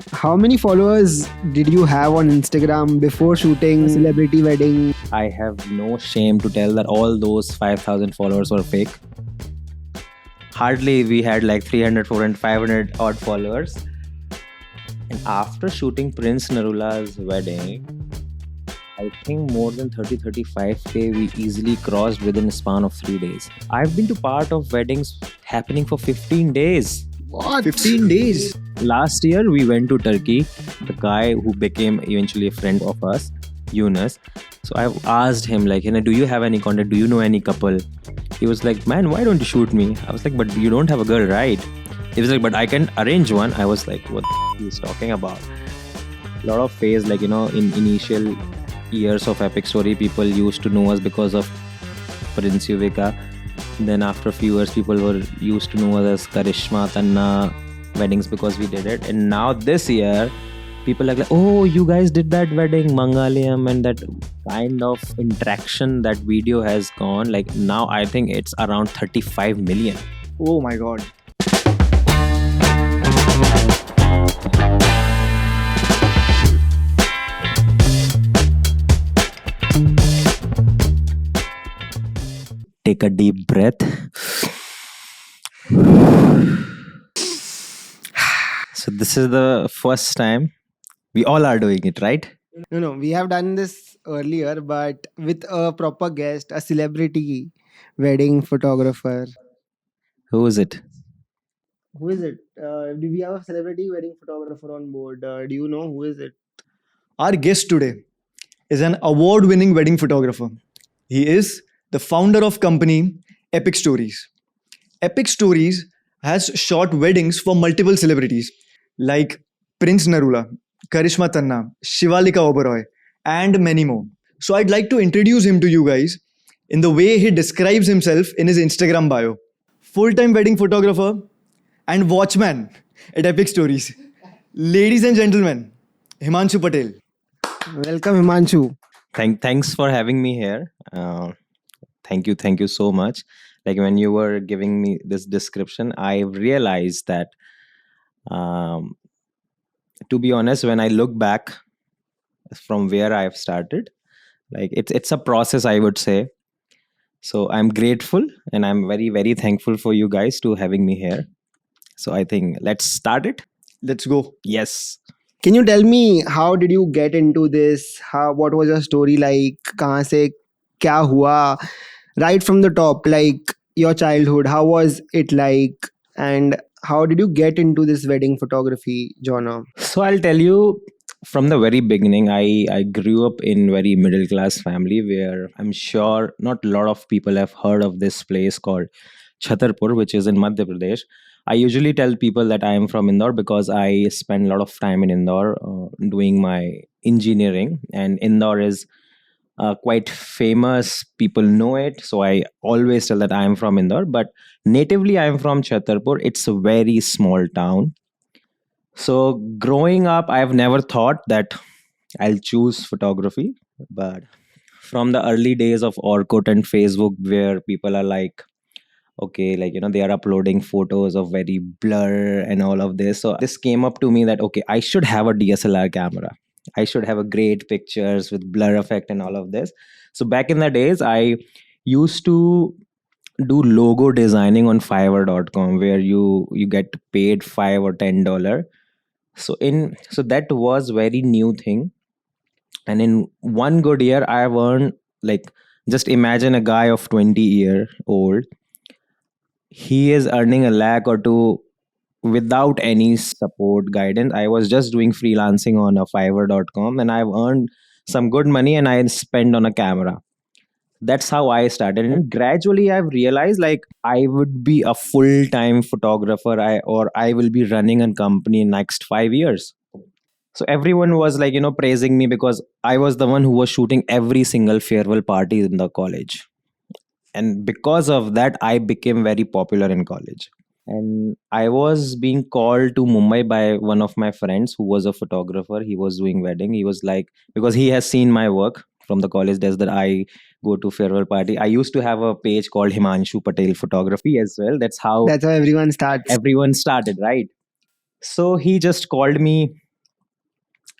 How many followers did you have on Instagram before shooting a celebrity wedding? I have no shame to tell that all those 5,000 followers were fake. Hardly we had like 300, 400, 500 odd followers. And after shooting Prince Narula's wedding, I think more than 35k we easily crossed within a span of 3 days. I've been to part of weddings happening for 15 days. What? 15 days. Last year we went to Turkey. The guy who became eventually a friend of us, Yunus. So I asked him like, do you have any contact? Do you know any couple? He was like, man, why don't you shoot me? I was like, but you don't have a girl, right? He was like, but I can arrange one. I was like, what he's talking about? A lot of phase, like, in initial years of Epic Story, people used to know us because of Prince Yuvika. Then after a few years, people were used to know us as Karishma, Tanna weddings because we did it. And now this year, people are like, oh, you guys did that wedding, Mangalyam, and that kind of interaction that video has gone. Like now, I think it's around 35 million. Oh my god. Take a deep breath. So this is the first time we all are doing it, right? No, we have done this earlier, but with a proper guest, a celebrity wedding photographer. Who is it? Who is it? Do we have a celebrity wedding photographer on board? Do you know who is it? Our guest today is an award-winning wedding photographer. He is the founder of company Epic Stories. Epic Stories has shot weddings for multiple celebrities like Prince Narula, Karishma Tanna, Shivalika Oberoi, and many more. So I'd like to introduce him to you guys in the way he describes himself in his Instagram bio. Full-time wedding photographer and watchman at Epic Stories. Ladies and gentlemen, Himanshu Patel. Welcome, Himanshu. Thanks for having me here. Thank you so much. Like when you were giving me this description, I realized that, to be honest, when I look back from where I've started, like it's a process, I would say. So I'm grateful and I'm very, very thankful for you guys to having me here. So I think let's start it. Let's go. Yes. Can you tell me how did you get into this? What was your story like? कहाँ से क्या हुआ? Right from the top, like your childhood, how was it like? And how did you get into this wedding photography genre? So I'll tell you from the very beginning, I grew up in very middle class family where I'm sure not a lot of people have heard of this place called Chhatarpur, which is in Madhya Pradesh. I usually tell people that I am from Indore because I spend a lot of time in Indore doing my engineering, and Indore is quite famous. People know it, so I always tell that I am from Indore. But natively, I am from Chhatarpur. It's a very small town. So growing up, I've never thought that I'll choose photography. But from the early days of Orkut and Facebook, where people are like, okay, like, they are uploading photos of very blur and all of this. So this came up to me that, okay, I should have a DSLR camera. I should have a great pictures with blur effect and all of this. So back in the days, I used to do logo designing on fiverr.com where you get paid $5 or $10. So that was very new thing. And in one good year, I have earned, like, just imagine a guy of 20-year old. He is earning a lakh or two without any support guidance. I was just doing freelancing on a fiverr.com and I've earned some good money and I spent on a camera. That's how I started. And gradually I've realized like I would be a full-time photographer, or I will be running a company in next 5 years. So everyone was like, praising me because I was the one who was shooting every single farewell party in the college. And because of that, I became very popular in college. And I was being called to Mumbai by one of my friends who was a photographer. He was doing wedding. He was like, because he has seen my work from the college days that I go to farewell party. I used to have a page called Himanshu Patel Photography as well. That's how That's how everyone starts. everyone started, right? So he just called me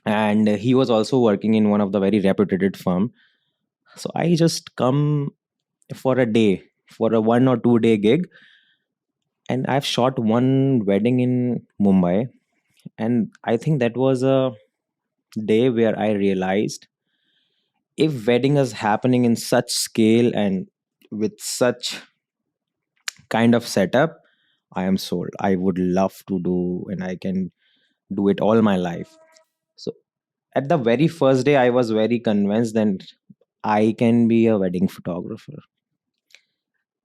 and he was also working in one of the very reputed firm. So I just come for a day, for a 1 or 2 day gig, and I've shot one wedding in Mumbai. And I think that was a day where I realized, if wedding is happening in such scale and with such kind of setup, I am sold. I would love to do, and I can do it all my life. So at the very first day, I was very convinced that I can be a wedding photographer.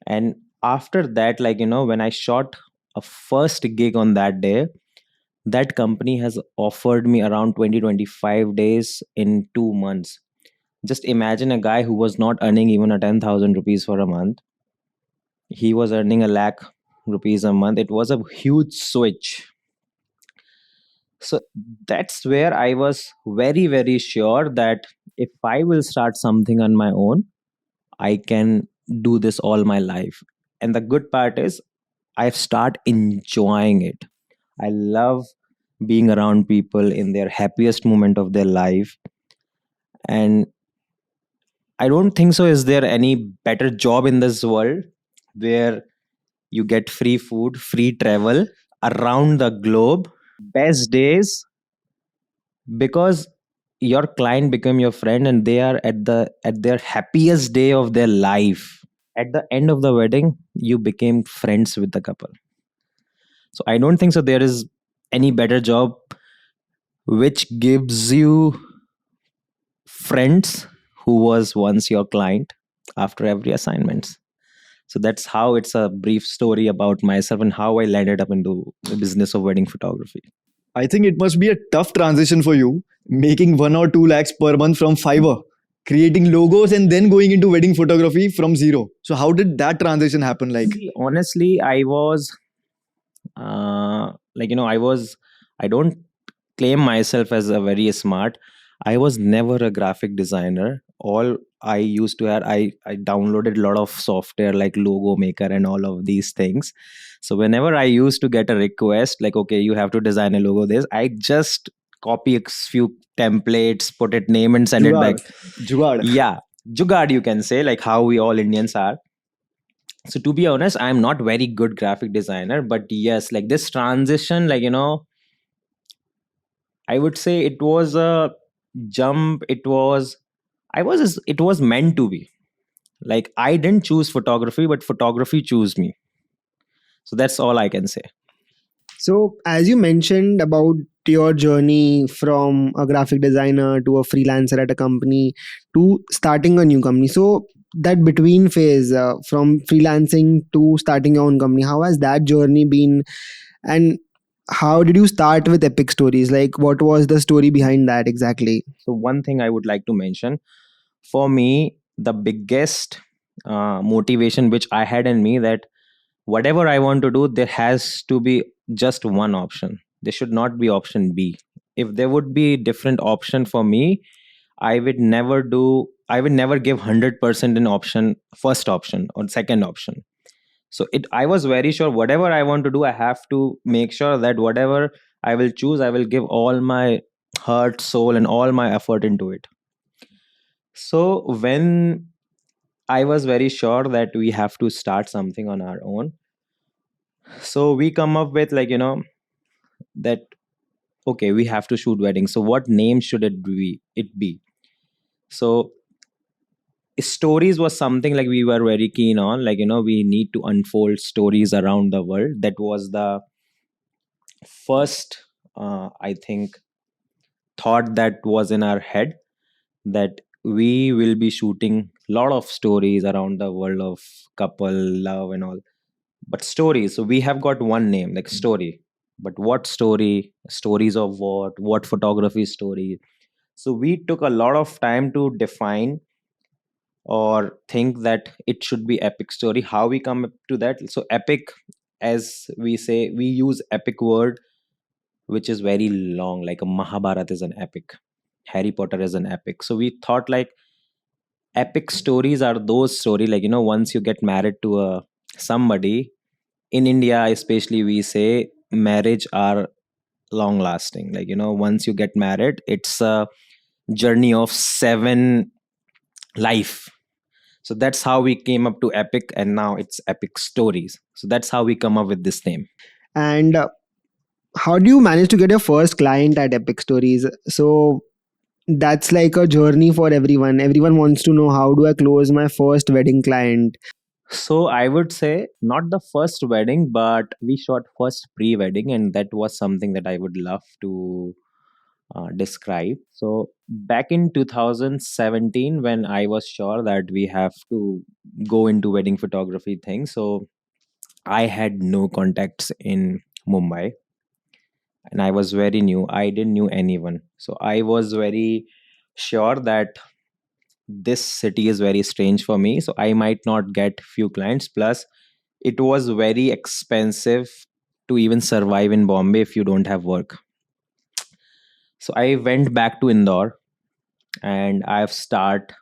And after that, when I shot a first gig on that day, that company has offered me around 20-25 days in 2 months. Just imagine a guy who was not earning even a 10,000 rupees for a month. He was earning a lakh rupees a month. It was a huge switch. So that's where I was very, very sure that if I will start something on my own, I can do this all my life. And the good part is, I've start enjoying it. I love being around people in their happiest moment of their life. And I don't think so. Is there any better job in this world where you get free food, free travel around the globe, best days, because your client become your friend and they are at their happiest day of their life. At the end of the wedding, you became friends with the couple. So I don't think so there is any better job which gives you friends who was once your client after every assignments. So that's how it's a brief story about myself and how I landed up into the business of wedding photography. I think it must be a tough transition for you, making 1 or 2 lakhs per month from Fiverr, creating logos, and then going into wedding photography from zero. So, how did that transition happen? Like, See, honestly, I was I was, I don't claim myself as a very smart. I was never a graphic designer. All I used to have, I downloaded a lot of software like Logo Maker and all of these things. So whenever I used to get a request like, okay, you have to design a logo, this, I just copy a few templates, put it name and send it back. Jugaad. Jugaad. Yeah, jugad, you can say, like how we all Indians are. So to be honest, I'm not very good graphic designer, but yes, like this transition, I would say it was a jump. It was meant to be. Like I didn't choose photography, but photography chose me. So that's all I can say. So, as you mentioned about your journey from a graphic designer to a freelancer at a company to starting a new company, so that between phase from freelancing to starting your own company, how has that journey been? And how did you start with Epic Stories? Like, what was the story behind that exactly? So one thing I would like to mention, for me, the biggest motivation which I had in me, that whatever I want to do, there has to be just one option. There should not be option B. If there would be different option for me, I would never give 100% in option, first option or second option. So it I was very sure whatever I want to do, I have to make sure that whatever I will choose, I will give all my heart, soul, and all my effort into it. So when I was very sure that we have to start something on our own, so we come up with that, okay, we have to shoot weddings. So what name should it be? So stories was something like we were very keen on, we need to unfold stories around the world. That was the first I think thought that was in our head, that we will be shooting lot of stories around the world of couple love and all, but stories. So we have got one name like story, but what story, stories of what photography story. So we took a lot of time to define or think that it should be epic story. How we come up to that? So epic, as we say, we use epic word which is very long, like a Mahabharata is an epic, Harry Potter is an epic. So we thought like epic stories are those story, once you get married to a somebody. In India especially, we say marriage are long lasting. Like, once you get married, it's a journey of 7 life. So that's how we came up to Epic, and now it's Epic Stories. So that's how we come up with this name. And how do you manage to get your first client at Epic Stories? So that's like a journey for everyone. Everyone wants to know, how do I close my first wedding client? So I would say not the first wedding, but we shot first pre-wedding, and that was something that I would love to describe. So back in 2017, when I was sure that we have to go into wedding photography thing, so I had no contacts in Mumbai, and I was very new. I didn't knew anyone, so I was very sure that this city is very strange for me. So I might not get few clients. Plus, it was very expensive to even survive in Bombay if you don't have work. So I went back to Indore, and I've start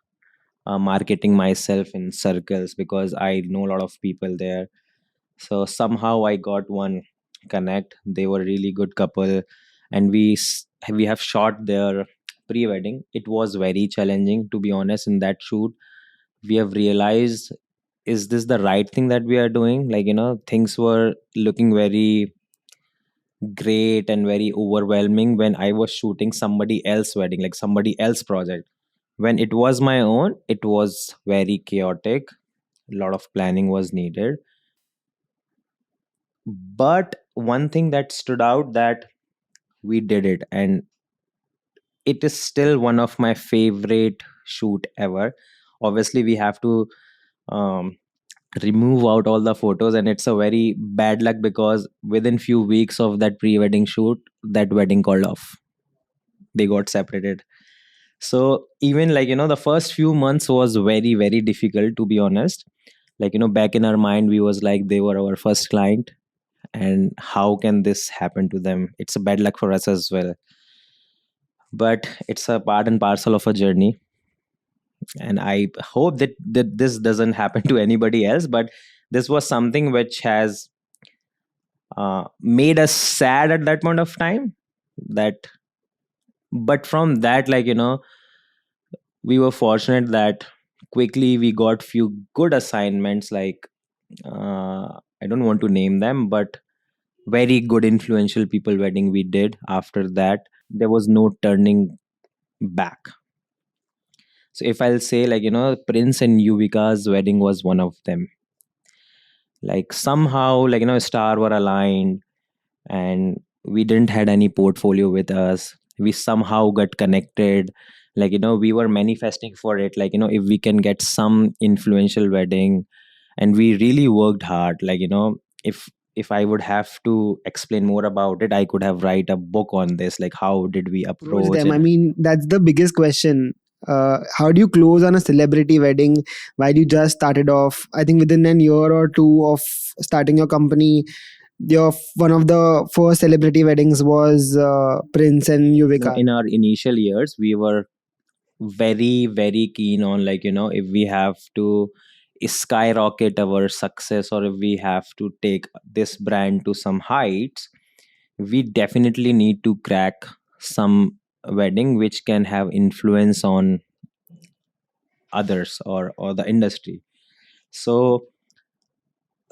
marketing myself in circles because I know a lot of people there. So somehow I got one connect. They were really good couple, and we have shot their pre-wedding. It was very challenging, to be honest. In that shoot, we have realized, is this the right thing that we are doing? Like, things were looking very great and very overwhelming when I was shooting somebody else wedding, like somebody else project. When it was my own, it was very chaotic. A lot of planning was needed. But one thing that stood out, that we did it, and it is still one of my favorite shoot ever. Obviously, we have to um, remove out all the photos, and it's a very bad luck because within few weeks of that pre-wedding shoot, that wedding called off. They got separated. So even, like, the first few months was very very difficult, to be honest. Like, back in our mind, we was like, they were our first client, and how can this happen to them? It's a bad luck for us as well, but it's a part and parcel of a journey. And I hope that this doesn't happen to anybody else, but this was something which has made us sad at that point of time. That But from that, like, we were fortunate that quickly we got few good assignments, like, I don't want to name them, but very good influential people wedding we did. After that, there was no turning back. So if I'll say, like, Prince and Yuvika's wedding was one of them. Like, somehow, like, star were aligned, and we didn't had any portfolio with us. We somehow got connected. Like, we were manifesting for it, like, if we can get some influential wedding. And we really worked hard. Like, if I would have to explain more about it, I could have write a book on this, like how did we Approach approach them. it. I mean, that's the biggest question. How do you close on a celebrity wedding while you just started off? I think within a year or two of starting your company, one of the first celebrity weddings was Prince and Yuvika. In our initial years, we were very very keen on, like, if we have to skyrocket our success, or if we have to take this brand to some heights, we definitely need to crack some wedding which can have influence on others, or the industry. So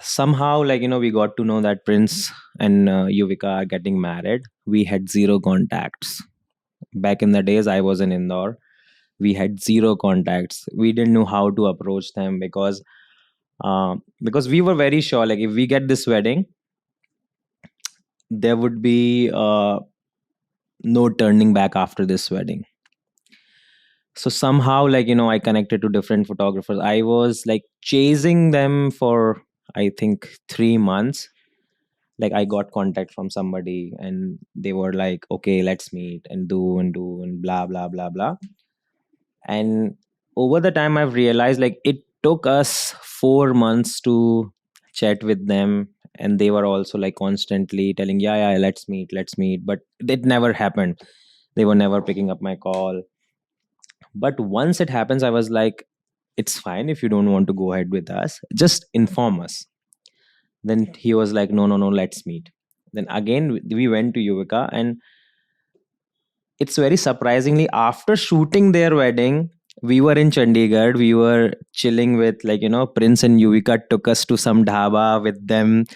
somehow, like, we got to know that Prince and Yuvika are getting married. We had zero contacts. Back in the days, I was in Indore. We had zero contacts. We didn't know how to approach them, because we were very sure, like, if we get this wedding, there would be no turning back after this wedding. So somehow, like, I connected to different photographers. I was like chasing them for, I think, 3 months. Like, I got contact from somebody, and they were like, okay, let's meet and do and blah blah blah blah. And over the time, I've realized, like, it took us 4 months to chat with them, and they were also like constantly telling, yeah, yeah, let's meet, but it never happened. They were never picking up my call. But once it happens, I was like, it's fine. If you don't want to go ahead with us, just inform us. Then he was like, no, no, no, let's meet. Then again we went to Yuvika, and it's very surprisingly after shooting their wedding, we were in Chandigarh. We were chilling with, like, Prince and Yuvika took us to some dhaba with them,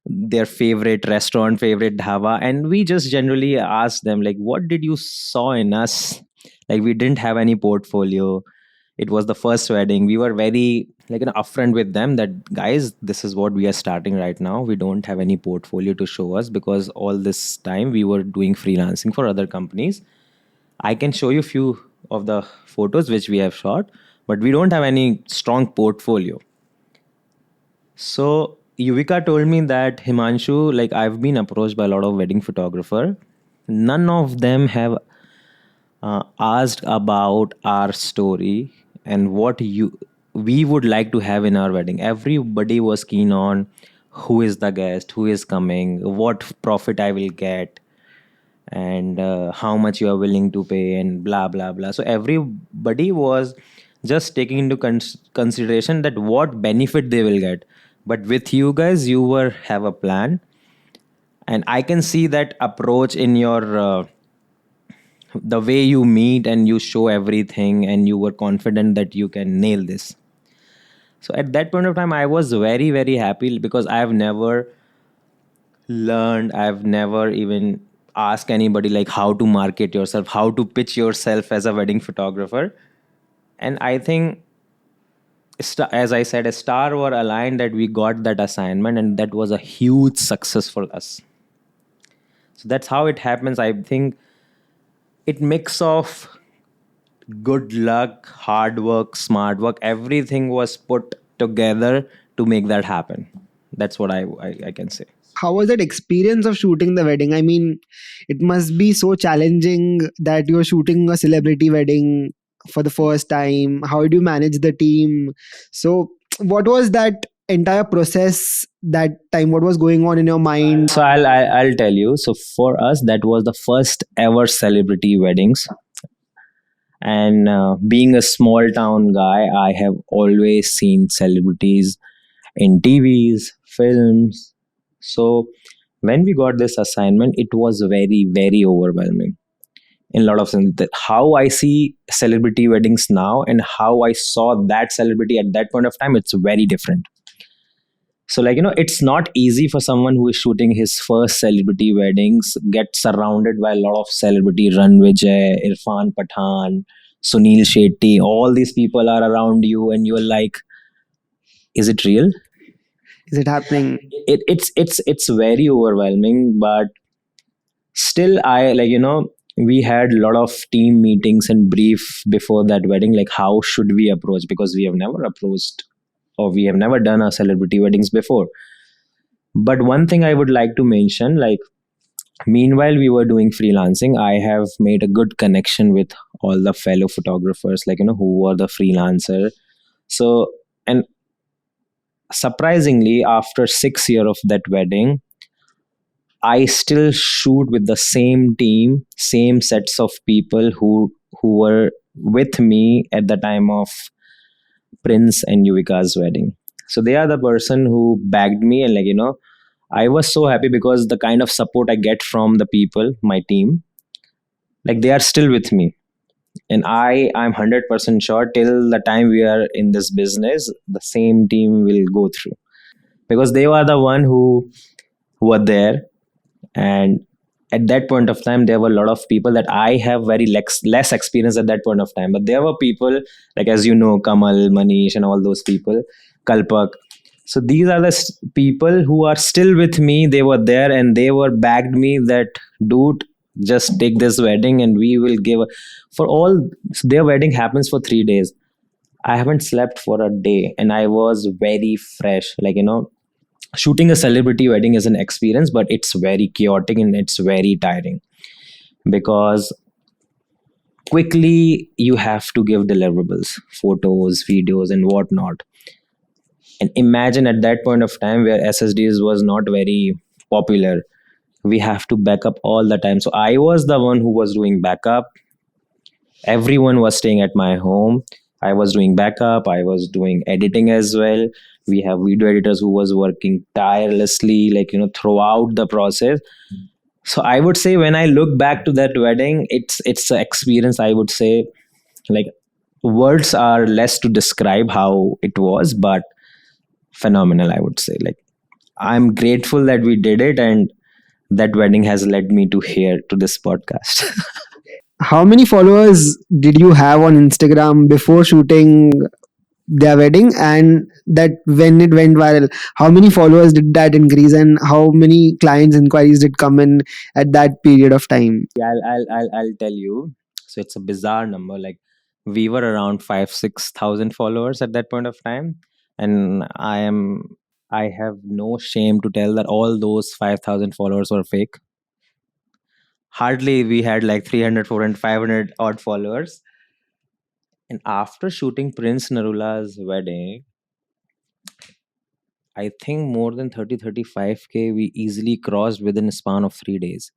their favorite restaurant, favorite dhaba, and we just generally asked them, like, what did you saw in us? Like, we didn't have any portfolio. It was the first wedding. We were very, like, upfront with them that, guys, this is what we are starting right now. We don't have any portfolio to show us because all this time we were doing freelancing for other companies. I can show you few of the photos which we have shot, but we don't have any strong portfolio. So Yuvika told me that, Himanshu, like, I've been approached by a lot of wedding photographer. None of them have asked about our story and what you we would like to have in our wedding. Everybody was keen on who is the guest, who is coming, what profit I will get, and how much you are willing to pay, and blah blah blah. So everybody was just taking into consideration that what benefit they will get. But with you guys, you were have a plan, and I can see that approach in your the way you meet and you show everything, and you were confident that you can nail this. So at that point of time, I was very very happy because I've never even asked anybody like how to market yourself, how to pitch yourself as a wedding photographer. And I think, as I said, a star were aligned that we got that assignment, and that was a huge success for us. So that's how it happens. I think it mix of good luck, hard work, smart work, everything was put together to make that happen. That's what I can say. How was that experience of shooting the wedding? I mean, it must be so challenging that you're shooting a celebrity wedding for the first time. How do you manage the team? So, what was that entire process that time? What was going on in your mind? So I'll tell you. So for us, that was the first ever celebrity weddings. And being a small town guy, I have always seen celebrities in TVs, films. So when we got this assignment, it was very, very overwhelming in a lot of sense. That how I see celebrity weddings now and how I saw that celebrity at that point of time, it's very different. So, like, it's not easy for someone who is shooting his first celebrity weddings, get surrounded by a lot of celebrity, Ranvijay, Irfan Pathan, Sunil Shetty, all these people are around you, and you're like, is it real? Is it happening? It's very overwhelming, but still, I, like, we had a lot of team meetings and brief before that wedding, like how should we approach, because we have never approached or we have never done a celebrity weddings before. But one thing I would like to mention, like, meanwhile we were doing freelancing, I have made a good connection with all the fellow photographers, like, who were the freelancer. So, and surprisingly, after 6 years of that wedding, I still shoot with the same team, same sets of people who were with me at the time of Prince and Yuvika's wedding. So they are the person who bagged me, and, like, I was so happy because the kind of support I get from the people, my team, like, they are still with me. And I'm 100% sure till the time we are in this business, the same team will go through, because they were the one who were there. And at that point of time, there were a lot of people that I have very less experience at that point of time, but there were people like, as you know, Kamal, Manish, and all those people, Kalpak. So these are the people who are still with me. They were there and they were bagged me that, dude, just take this wedding and we will give for all. Their wedding happens for 3 days. I haven't slept for a day and I was very fresh. Like, shooting a celebrity wedding is an experience, but it's very chaotic and it's very tiring, because quickly you have to give deliverables, photos, videos, and whatnot. And imagine at that point of time where SSDs was not very popular, we have to back up all the time. So I was the one who was doing backup. Everyone was staying at my home. I was doing backup, I was doing editing as well. We have video editors who was working tirelessly, like, throughout the process. So I would say when I look back to that wedding, it's an experience, I would say, like, words are less to describe how it was, but phenomenal, I would say. Like, I'm grateful that we did it, and that wedding has led me to here to this podcast. How many followers did you have on Instagram before shooting their wedding, and that when it went viral, how many followers did that increase, and how many clients inquiries did come in at that period of time? Yeah, I'll tell you. So it's a bizarre number. Like, we were around 5-6 thousand followers at that point of time, and I have no shame to tell that all those 5,000 followers were fake. Hardly we had like 300, 400, 500 odd followers. And after shooting Prince Narula's wedding, I think more than 35K we easily crossed within a span of 3 days.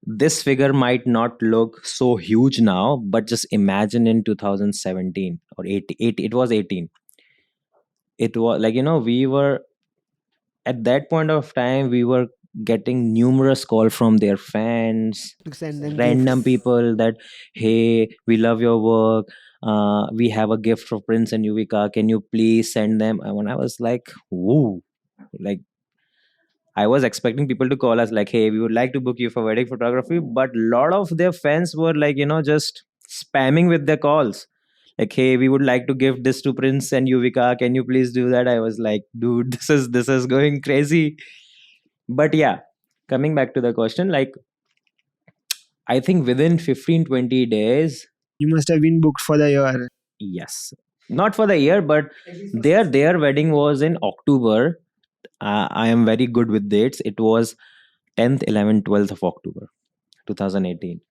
This figure might not look so huge now, but just imagine in 2017 or 18, it was 18. It was like, we were at that point of time, we were getting numerous calls from their fans, To send them random gifts. people that, hey, we love your work. We have a gift for Prince and Yuvika. Can you please send them? And when I was like, whoa, like, I was expecting people to call us like, "Hey, we would like to book you for wedding photography," but a lot of their fans were like, just spamming with their calls. Like, "Hey, we would like to give this to Prince and Yuvika. Can you please do that?" I was like, "Dude, this is going crazy." But yeah, coming back to the question, like, I think within 15-20 days, You must have been booked for the year. yes, not for the year, but their wedding was in October. I am very good with dates. It was 10th, 11th, 12th of October, 2018.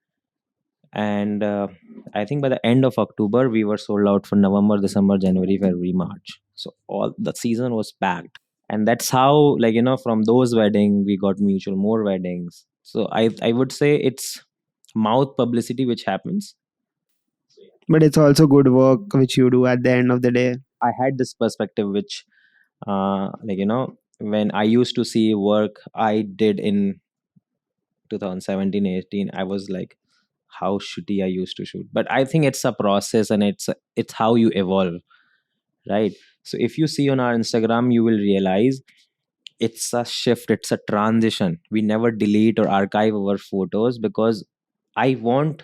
And I think by the end of October, we were sold out for November, December, January, February, March. So all the season was packed. And that's how, like, from those weddings, we got mutual more weddings. So I would say it's mouth publicity which happens. But it's also good work which you do at the end of the day. I had this perspective which, like, when I used to see work I did in 2017, 18, I was like, how shitty I used to shoot. But I think it's a process, and it's how you evolve, right? So if you see on our Instagram, you will realize it's a shift, it's a transition. We never delete or archive our photos because I want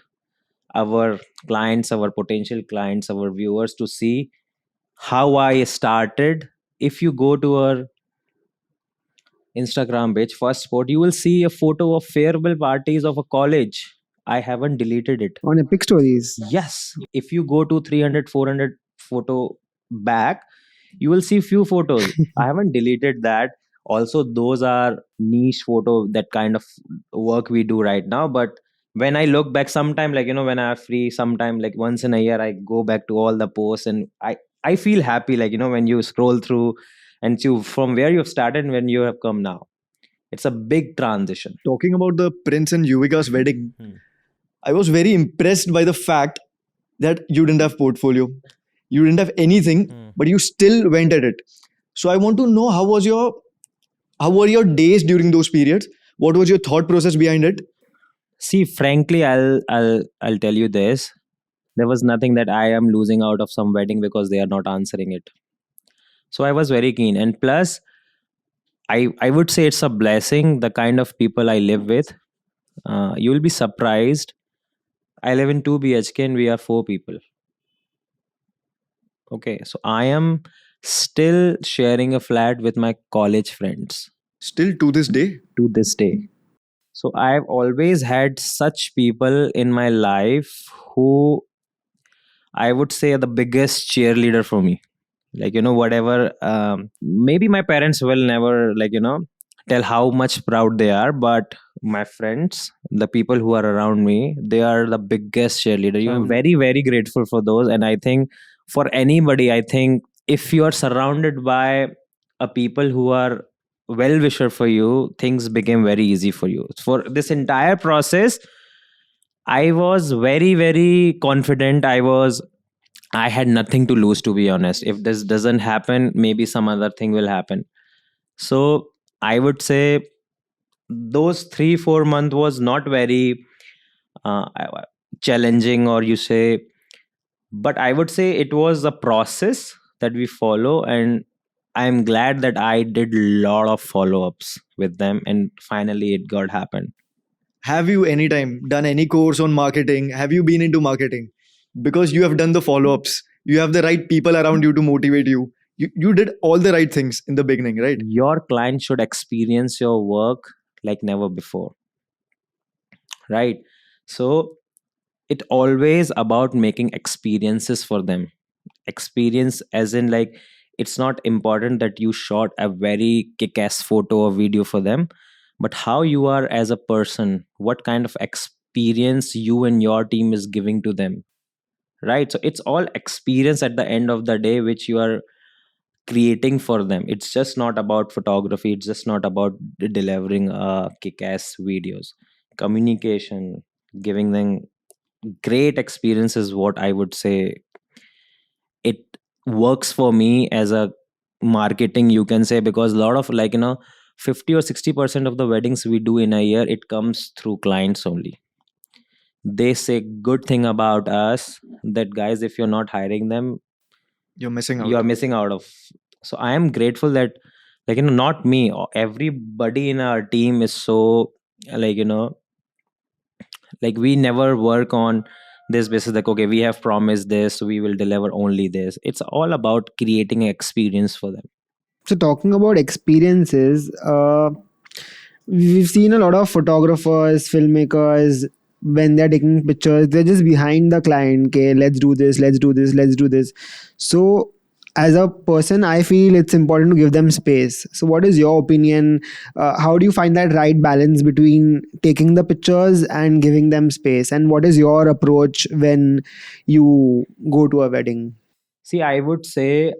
our clients, our potential clients, our viewers to see how I started. If you go to our Instagram page, first spot, you will see a photo of farewell parties of a college. I haven't deleted it. On Epic Stories. Yes, if you go to 300, 400 photo back, you will see few photos. I haven't deleted that. Also, those are niche photo, that kind of work we do right now. But when I look back, sometime, like, when I'm free, sometime like once in a year, I go back to all the posts, and I feel happy, like, when you scroll through and you from where you've started and when you have come now. It's a big transition. Talking about the Prince and Yuvika's wedding, I was very impressed by the fact that you didn't have portfolio, you didn't have anything, but you still went at it. So I want to know how were your days during those periods? What was your thought process behind it? See, frankly, I'll tell you this. There was nothing that I am losing out of some wedding because they are not answering it. So I was very keen. And plus, I would say it's a blessing, the kind of people I live with. You will be surprised. I live in 2 BHK and we are 4 people. Okay, so I am still sharing a flat with my college friends Still to this day? to this day. So I've always had such people in my life who I would say are the biggest cheerleader for me. Like, whatever, maybe my parents will never, like, tell how much proud they are, but my friends, the people who are around me, they are the biggest cheerleader. I'm very, very grateful for those. And I think for anybody, I think if you are surrounded by a people who are well wisher for you, things became very easy for you. For this entire process, I was very, very confident. I had nothing to lose, to be honest. If this doesn't happen, maybe some other thing will happen. So I would say those 3 4 months was not very challenging, or you say, but I would say it was a process that we follow, and I'm glad that I did a lot of follow-ups with them, and finally it got happened. Have you anytime done any course on marketing? Have you been into marketing? Because you have done the follow-ups. You have the right people around you to motivate you. You did all the right things in the beginning, right? Your client should experience your work like never before, right? So it always about making experiences for them. Experience as in, like, it's not important that you shot a very kick-ass photo or video for them, but how you are as a person, what kind of experience you and your team is giving to them, right? So it's all experience at the end of the day which you are creating for them. It's just not about photography, it's just not about delivering kick-ass videos. Communication, giving them great experience is what I would say it works for me as a marketing, you can say, because a lot of, like, 50 or 60% of the weddings we do in a year, it comes through clients only. They say good thing about us, that guys, if you're not hiring them, You're missing you out. are missing out of. So I am grateful that, like, not me, everybody in our team is so, like, like, we never work on this basis, like, okay, we have promised this, we will deliver only this. It's all about creating an experience for them. So talking about experiences, we've seen a lot of photographers, filmmakers, when they're taking pictures, they're just behind the client. Okay, let's do this, let's do this, let's do this. So as a person, I feel it's important to give them space. So what is your opinion? How do you find that right balance between taking the pictures and giving them space? And what is your approach when you go to a wedding? See, I would say,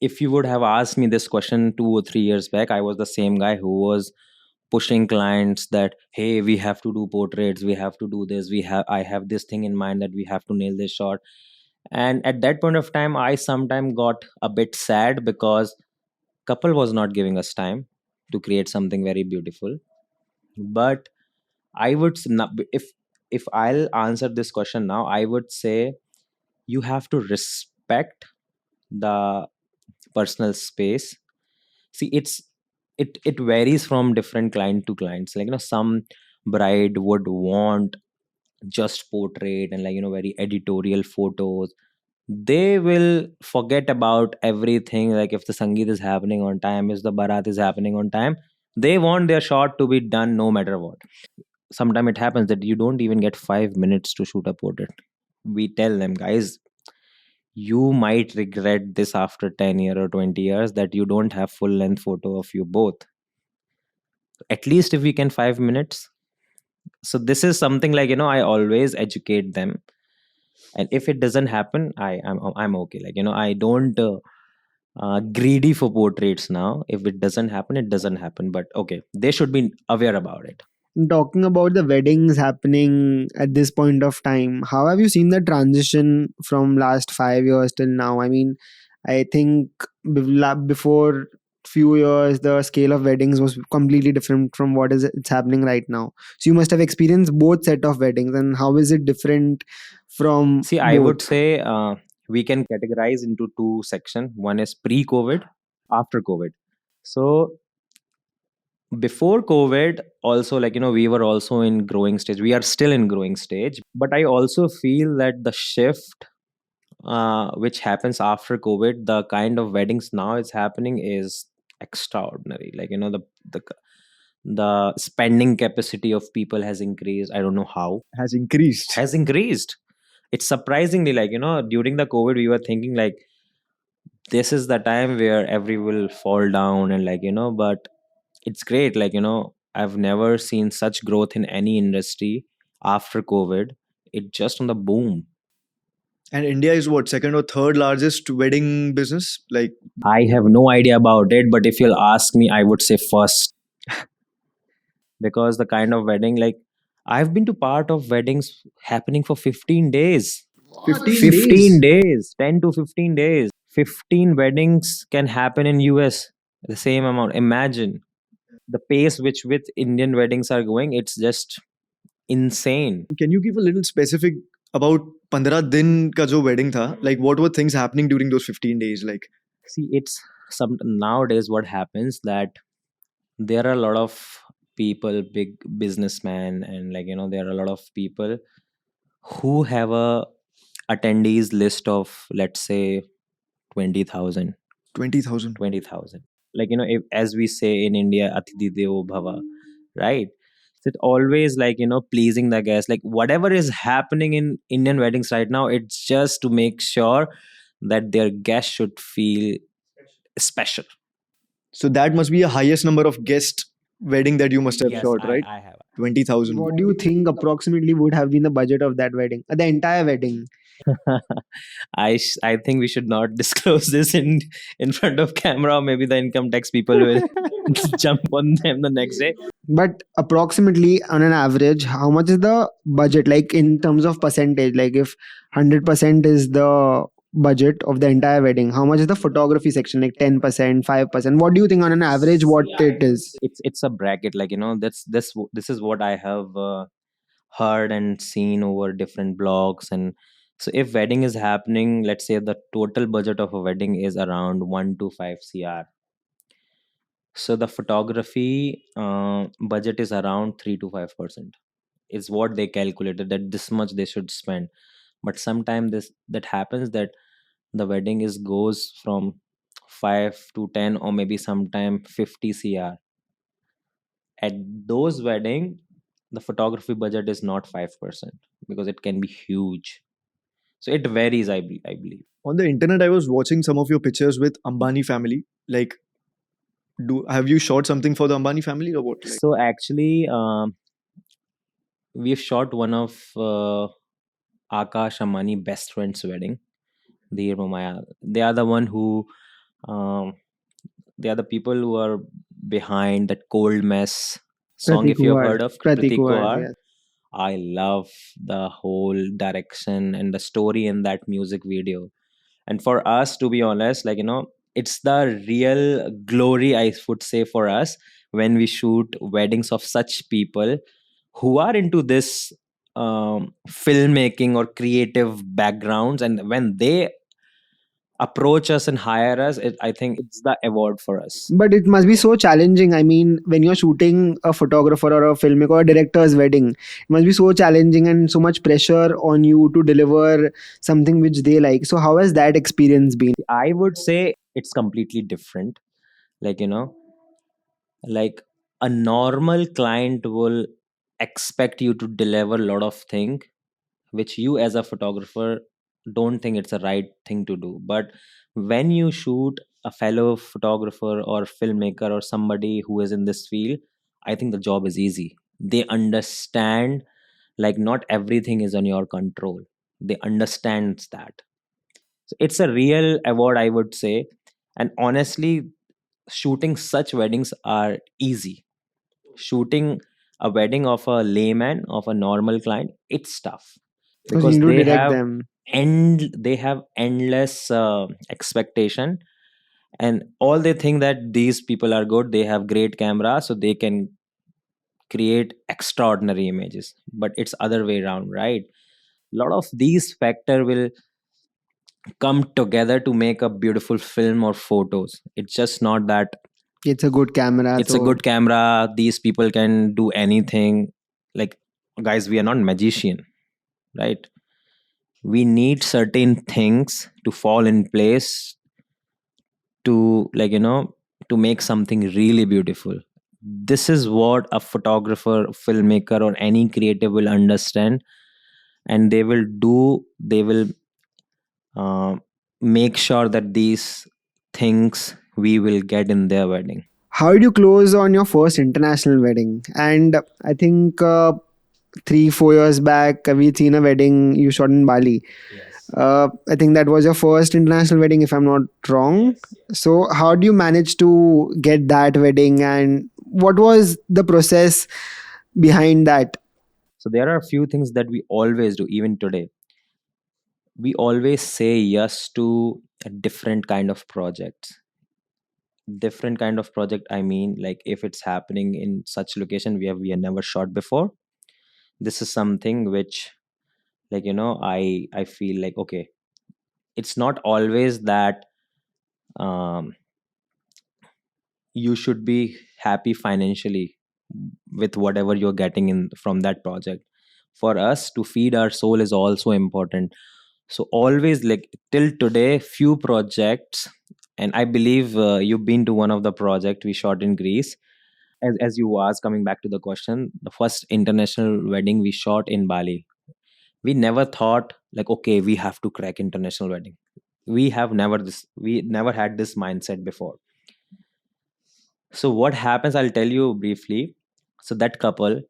if you would have asked me this question 2 or 3 years back, I was the same guy who was pushing clients that, hey, we have to do portraits, we have to do this, I have this thing in mind that we have to nail this shot. And at that point of time, I sometimes got a bit sad because couple was not giving us time to create something very beautiful. But I would if I'll answer this question now, I would say you have to respect the personal space. See, it varies from different client to clients. Like, some bride would want just portrait and, like, very editorial photos. They will forget about everything. Like, if the sangeet is happening on time, if the barat is happening on time, they want their shot to be done no matter what. Sometimes it happens that you don't even get 5 minutes to shoot a portrait. We tell them, guys, you might regret this after 10 years or 20 years, that you don't have full length photo of you both. At least if we can 5 minutes. So this is something, like, I always educate them. And if it doesn't happen, I'm okay. Like, I don't greedy for portraits now. If it doesn't happen, it doesn't happen. But okay, they should be aware about it. Talking about the weddings happening at this point of time, how have you seen the transition from last 5 years till now? I mean, I think before few years the scale of weddings was completely different from what is it's happening right now. So you must have experienced both set of weddings, and how is it different from See, I would both? say we can categorize into two sections. One is pre-COVID, after COVID. So before COVID, also, like, we were also in growing stage. We are still in growing stage, but I also feel that the shift which happens after COVID, the kind of weddings now is happening is extraordinary. Like, the spending capacity of people has increased. I don't know how Has increased. has increased. It's surprisingly, like, during the COVID, we were thinking like this is the time where every will fall down, and, like, but it's great. Like, I've never seen such growth in any industry after COVID. It just on the boom. And India is what, second or third largest wedding business? Like, I have no idea about it, but if you'll ask me, I would say first, because the kind of wedding, like, I've been to part of weddings happening for 15 days. 15 15 days. days, 10 to 15 days. 15 weddings can happen in US. The same amount. Imagine the pace with Indian weddings are going. It's just insane. Can you give a little specific about 15 din ka jo wedding tha? Like what were things happening during those 15 days? Like See, it's some nowadays what happens that there are a lot of people, big businessmen, and there are a lot of people who have a attendees list of, let's say, 20,000. 20,000. 20,000. If, as we say in India, Atithi Devo Bhava, right? So it's always pleasing the guests. Like whatever is happening in Indian weddings right now, it's just to make sure that their guests should feel special. So that must be a highest number of guest wedding that you must have Yes, shot, right? I have. 20,000. What do you think approximately would have been the budget of that wedding? The entire wedding. I think we should not disclose this in front of camera, or maybe the income tax people will jump on them the next day. But approximately on an average, how much is the budget like in terms of percentage? Like if 100% is the budget of the entire wedding, how much is the photography section? Like 10%, 5%? What do you think on an average what it is? It's a bracket, this is what I have heard and seen over different blogs. And so if wedding is happening, let's say the total budget of a wedding is around 1 to 5 cr, so the photography budget is around 3 to 5% is what they calculated, that this much they should spend. But sometimes this that happens that the wedding is goes from 5 to 10, or maybe sometime 50 cr. At those wedding, the photography budget is not 5%, because it can be huge. So it varies, I believe. On the internet, I was watching some of your pictures with Ambani family. Like, have you shot something for the Ambani family or what? Like, So actually, we've shot one of Akash Ambani best friend's wedding, Dheer Mamaya. They are the one who, um, they are the people who are behind that Cold Mess song, Pratik if you have Kuhar. heard of Pratik Pratik Kuhar, Kuhar. yes. I love the whole direction and the story in that music video. And for us, to be honest, it's the real glory, I would say, for us when we shoot weddings of such people who are into this filmmaking or creative backgrounds, and when they approach us and hire us, I think it's the award for us. But it must be so challenging. I mean, when you're shooting a photographer or a filmmaker or a director's wedding, it must be so challenging and so much pressure on you to deliver something which they like. So, how has that experience been? I would say it's completely different. Like, like a normal client will expect you to deliver a lot of things which you as a photographer don't think it's the right thing to do. But when you shoot a fellow photographer or filmmaker or somebody who is in this field, I think the job is easy. They understand, like, not everything is on your control. They understand that. So it's a real award, I would say. And honestly, shooting such weddings are easy. Shooting a wedding of a layman, of a normal client, it's tough, Because you because need to direct them. they have endless expectation, and all they think that these people are good, they have great camera, so they can create extraordinary images. But it's other way around, right? A lot of these factor will come together to make a beautiful film or photos. It's just not that It's a good camera. it's a So good camera, these people can do anything. Like, guys, we are not magician, right? We need certain things to fall in place to, to make something really beautiful. This is what a photographer, filmmaker, or any creative will understand, and they will uh, make sure that these things we will get in their wedding. how did you close on your first international wedding? And I think 3, 4 years back, we'd seen a wedding you shot in Bali. Yes. I think that was your first international wedding, if I'm not wrong. So, how do you manage to get that wedding, and what was the process behind that? So there are a few things that we always do even today. we always say yes to a different kind of projects. Different kind of project, I mean, like if it's happening in such location where we have never shot before, this is something which, like, I feel like, okay, it's not always that um, you should be happy financially with whatever you're getting in from that project. For us to feed our soul is also important. So always, like, till today, few projects, and I believe you've been to one of the project we shot in Greece. As you asked, coming back to the question, the first international wedding we shot in Bali, we never thought like, okay, we have to crack international wedding. We never had this mindset before. So what happens, I'll tell you briefly. So that couple,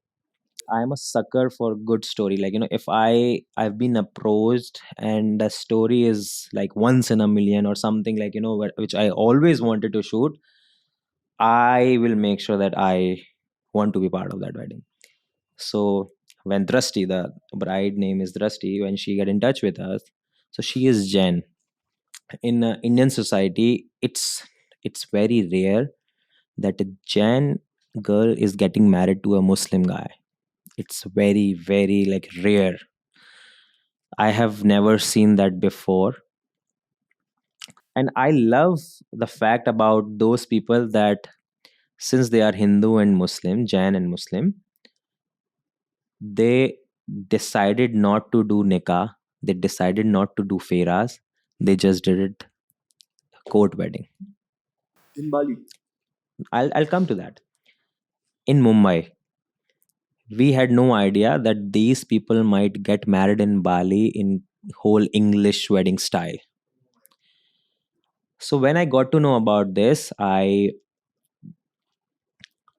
I am a sucker for good story. Like, if I've been approached and the story is like once in a million or something, like, which I always wanted to shoot, I will make sure that I want to be part of that wedding. So when Drusty, the bride name is Drusty, when she get in touch with us, so she is Jain. In Indian society, it's very rare that a Jain girl is getting married to a Muslim guy. It's very, very like rare. I have never seen that before. And I love the fact about those people that since they are Hindu and Muslim, Jain and Muslim, they decided not to do nikah. They decided not to do feras. They just did it court wedding. In Bali. I'll come to that. In Mumbai, we had no idea that these people might get married in Bali in whole English wedding style. So when I got to know about this, I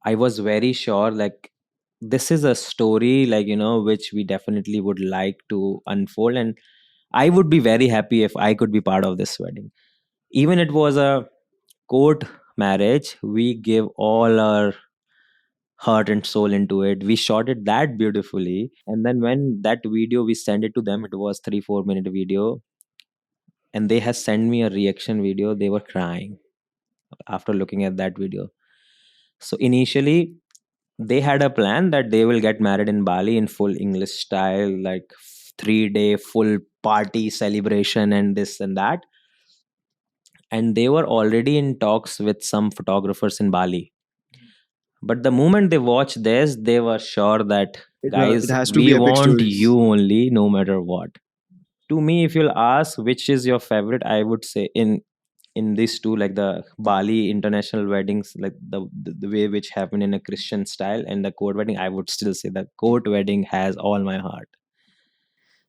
was very sure, like, this is a story, like, which we definitely would like to unfold, and I would be very happy if I could be part of this wedding. Even it was a court marriage, we give all our heart and soul into it. We shot it that beautifully, and then when that video we sent it to them, it was 3 4 minute video, and they has sent me a reaction video. They were crying after looking at that video. So initially they had a plan that they will get married in Bali in full English style, like 3 day full party celebration and this and that. And they were already in talks with some photographers in Bali. But the moment they watched this, they were sure that, It guys, has to we be epic want stories. you only, no matter what. To me, if you'll ask which is your favorite, I would say in these two, like the Bali international weddings, like the way which happen in a Christian style, and the court wedding, I would still say the court wedding has all my heart.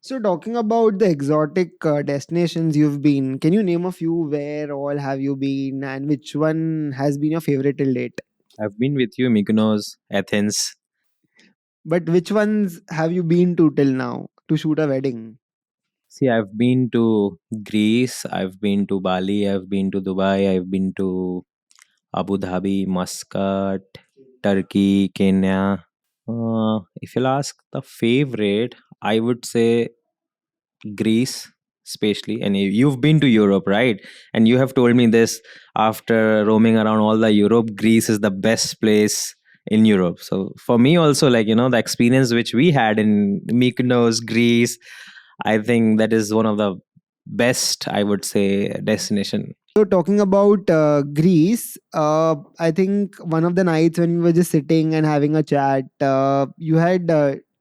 So, talking about the exotic destinations you've been, can you name a few? Where all have you been, and which one has been your favorite till date? I've been with you, Mykonos, Athens. But which ones have you been to till now to shoot a wedding? See, I've been to Greece, I've been to Bali, I've been to Dubai, I've been to Abu Dhabi, Muscat, Turkey, Kenya. If you'll ask the favorite, I would say Greece, especially. And you've been to Europe, right? And you have told me this after roaming around all the Europe. Greece is the best place in Europe. So for me, also, like, the experience which we had in Mykonos, Greece, I think that is one of the best, I would say, destination. So, talking about Greece, I think one of the nights when we were just sitting and having a chat, you had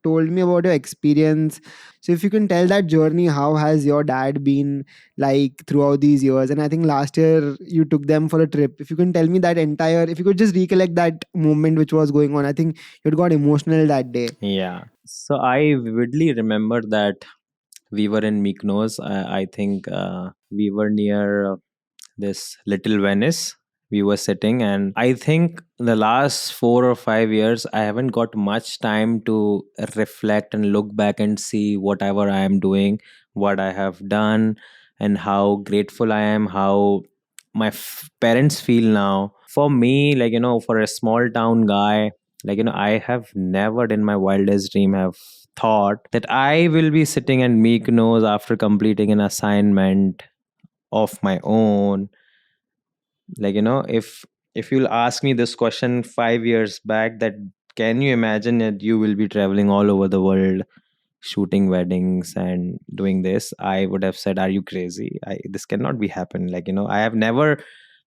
told me about your experience. So, if you can tell that journey, how has your dad been like throughout these years? And I think last year you took them for a trip. If you can tell me that entire, if you could just recollect that moment which was going on, I think you got emotional that day. Yeah. So I vividly remember that we were in Mykonos. I think we were near this little Venice. We were sitting, and I think the last 4 or 5 years, I haven't got much time to reflect and look back and see whatever I am doing, what I have done, and how grateful I am, how my parents feel now. For me, like, for a small town guy, like, I have never in my wildest dream have thought that I will be sitting at Mykonos after completing an assignment of my own. Like, if you'll ask me this question 5 years back, that can you imagine that you will be traveling all over the world shooting weddings and doing this, I would have said, are you crazy? This cannot be happen. Like, I have never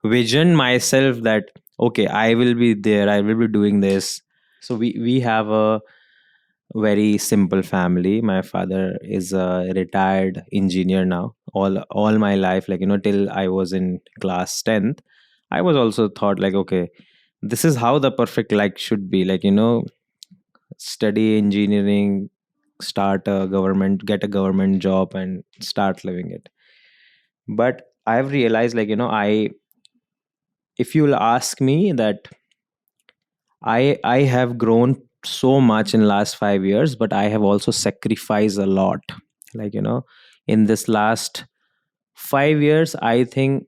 visioned myself that okay, I will be there, I will be doing this. So we have a very simple family. My father is a retired engineer now. All my life, like, till I was in class 10th, I was also thought like, okay, this is how the perfect life should be. Like, study engineering, get a government job and start living it. But I've realized, like, I if you'll ask me that I have grown so much in last 5 years, but I have also sacrificed a lot. Like, in this last 5 years, I think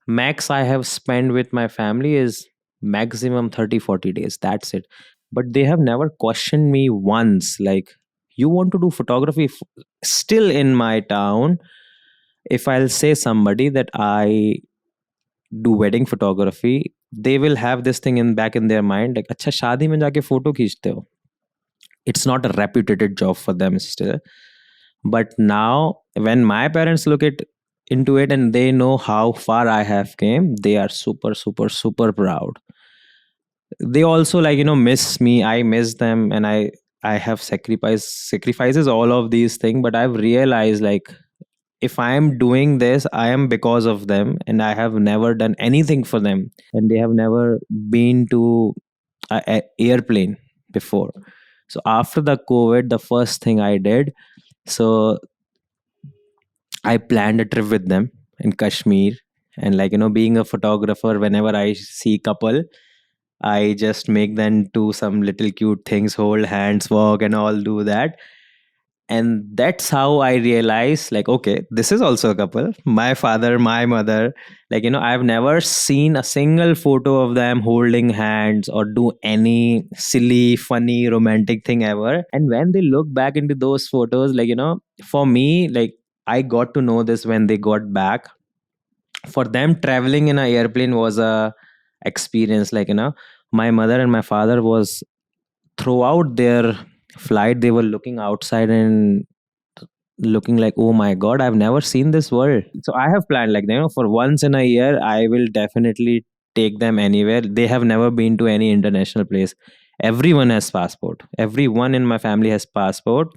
max I have spent with my family is maximum 30-40 days. That's it. But they have never questioned me once, like, you want to do photography? Still in my town, if I'll say somebody that I do wedding photography, they will have this thing in back in their mind, like, अच्छा शादी में जाके photo खींचते हो. It's not a reputed job for them still. But now when my parents look at into it and they know how far I have came, they are super super super proud. They also, like, miss me, I miss them, and I have sacrifices all of these things. But I've realized, like, if I am doing this, I am because of them, and I have never done anything for them, and they have never been to a airplane before. So after the COVID, the first thing I did, so I planned a trip with them in Kashmir. And, like, being a photographer, whenever I see couple, I just make them do some little cute things, hold hands, walk, and all do that. And that's how I realized, like, okay, this is also a couple. My father, my mother, like, I've never seen a single photo of them holding hands or do any silly, funny, romantic thing ever. And when they look back into those photos, like, for me, like, I got to know this when they got back. For them, traveling in an airplane was a experience. Like, my mother and my father was, throughout their flight, they were looking outside and looking like, oh my god, I've never seen this world. So I have planned, like, for once in a year, I will definitely take them anywhere. They have never been to any international place. Everyone has passport, everyone in my family has passport.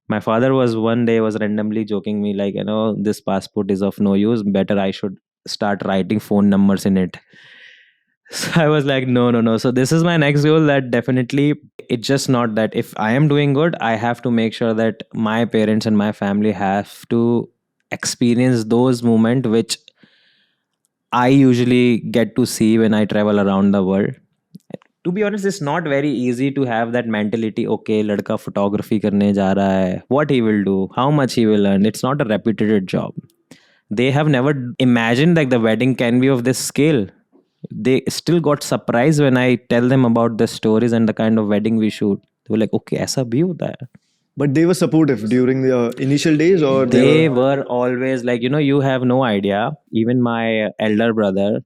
My father was one day was randomly joking me, like, this passport is of no use, better I should start writing phone numbers in it. So I was like, no, no, no. So this is my next goal, that definitely it's just not that if I am doing good, I have to make sure that my parents and my family have to experience those moments which I usually get to see when I travel around the world. To be honest, it's not very easy to have that mentality, okay, ladka photography karne ja raha hai, what he will do, how much he will earn. It's not a reputed job. They have never imagined like the wedding can be of this scale. They still got surprised when I tell them about the stories and the kind of wedding we shoot. They were like, okay, ऐसा भी होता है. But they were supportive during the initial days, or They were always like, you have no idea. Even my elder brother,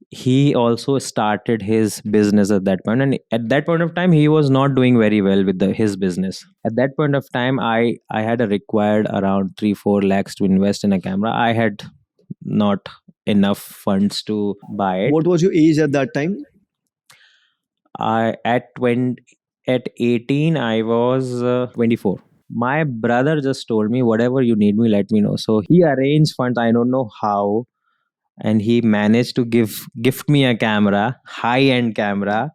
he also started his business at that point, and at that point of time he was not doing very well with his business. At that point of time, I had a required around 3-4 lakhs to invest in a camera. I had not enough funds to buy it. What was your age at that time? I at 18 I was 24. My brother just told me, whatever you need me, let me know. So he arranged funds, I don't know how, and he managed to gift me a camera, high end camera,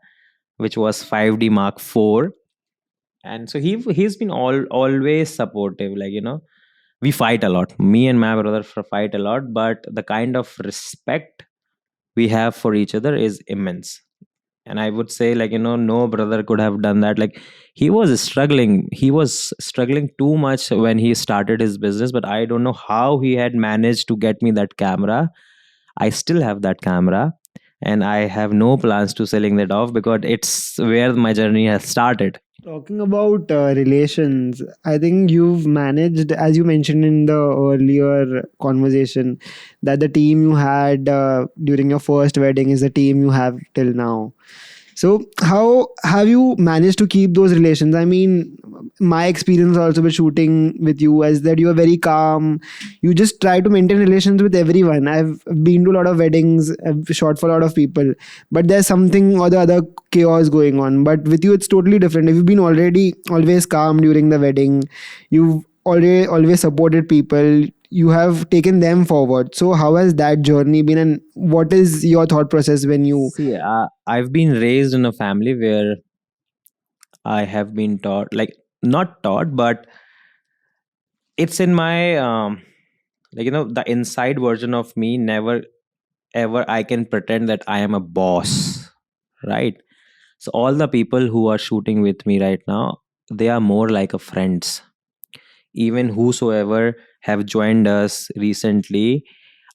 which was 5D Mark IV. And so he's been always supportive. Like, we fight a lot. Me and my brother fight a lot, but the kind of respect we have for each other is immense. And I would say, like, no brother could have done that. Like, he was struggling too much when he started his business, but I don't know how he had managed to get me that camera. I still have that camera, and I have no plans to selling that off because it's where my journey has started. Talking about relations, I think you've managed, as you mentioned in the earlier conversation, that the team you had during your first wedding is the team you have till now. So, how have you managed to keep those relations? I mean, my experience also with shooting with you is that you are very calm. You just try to maintain relations with everyone. I've been to a lot of weddings, I've shot for a lot of people, but there's something or the other chaos going on. But with you, it's totally different. If you've been already always calm during the wedding, you've already always supported people, you have taken them forward. So how has that journey been, and what is your thought process when you See, I've been raised in a family where I have been taught, like, not taught, but it's in my, the inside version of me. Never ever I can pretend that I am a boss, right? So, all the people who are shooting with me right now, they are more like a friends. Even whosoever have joined us recently,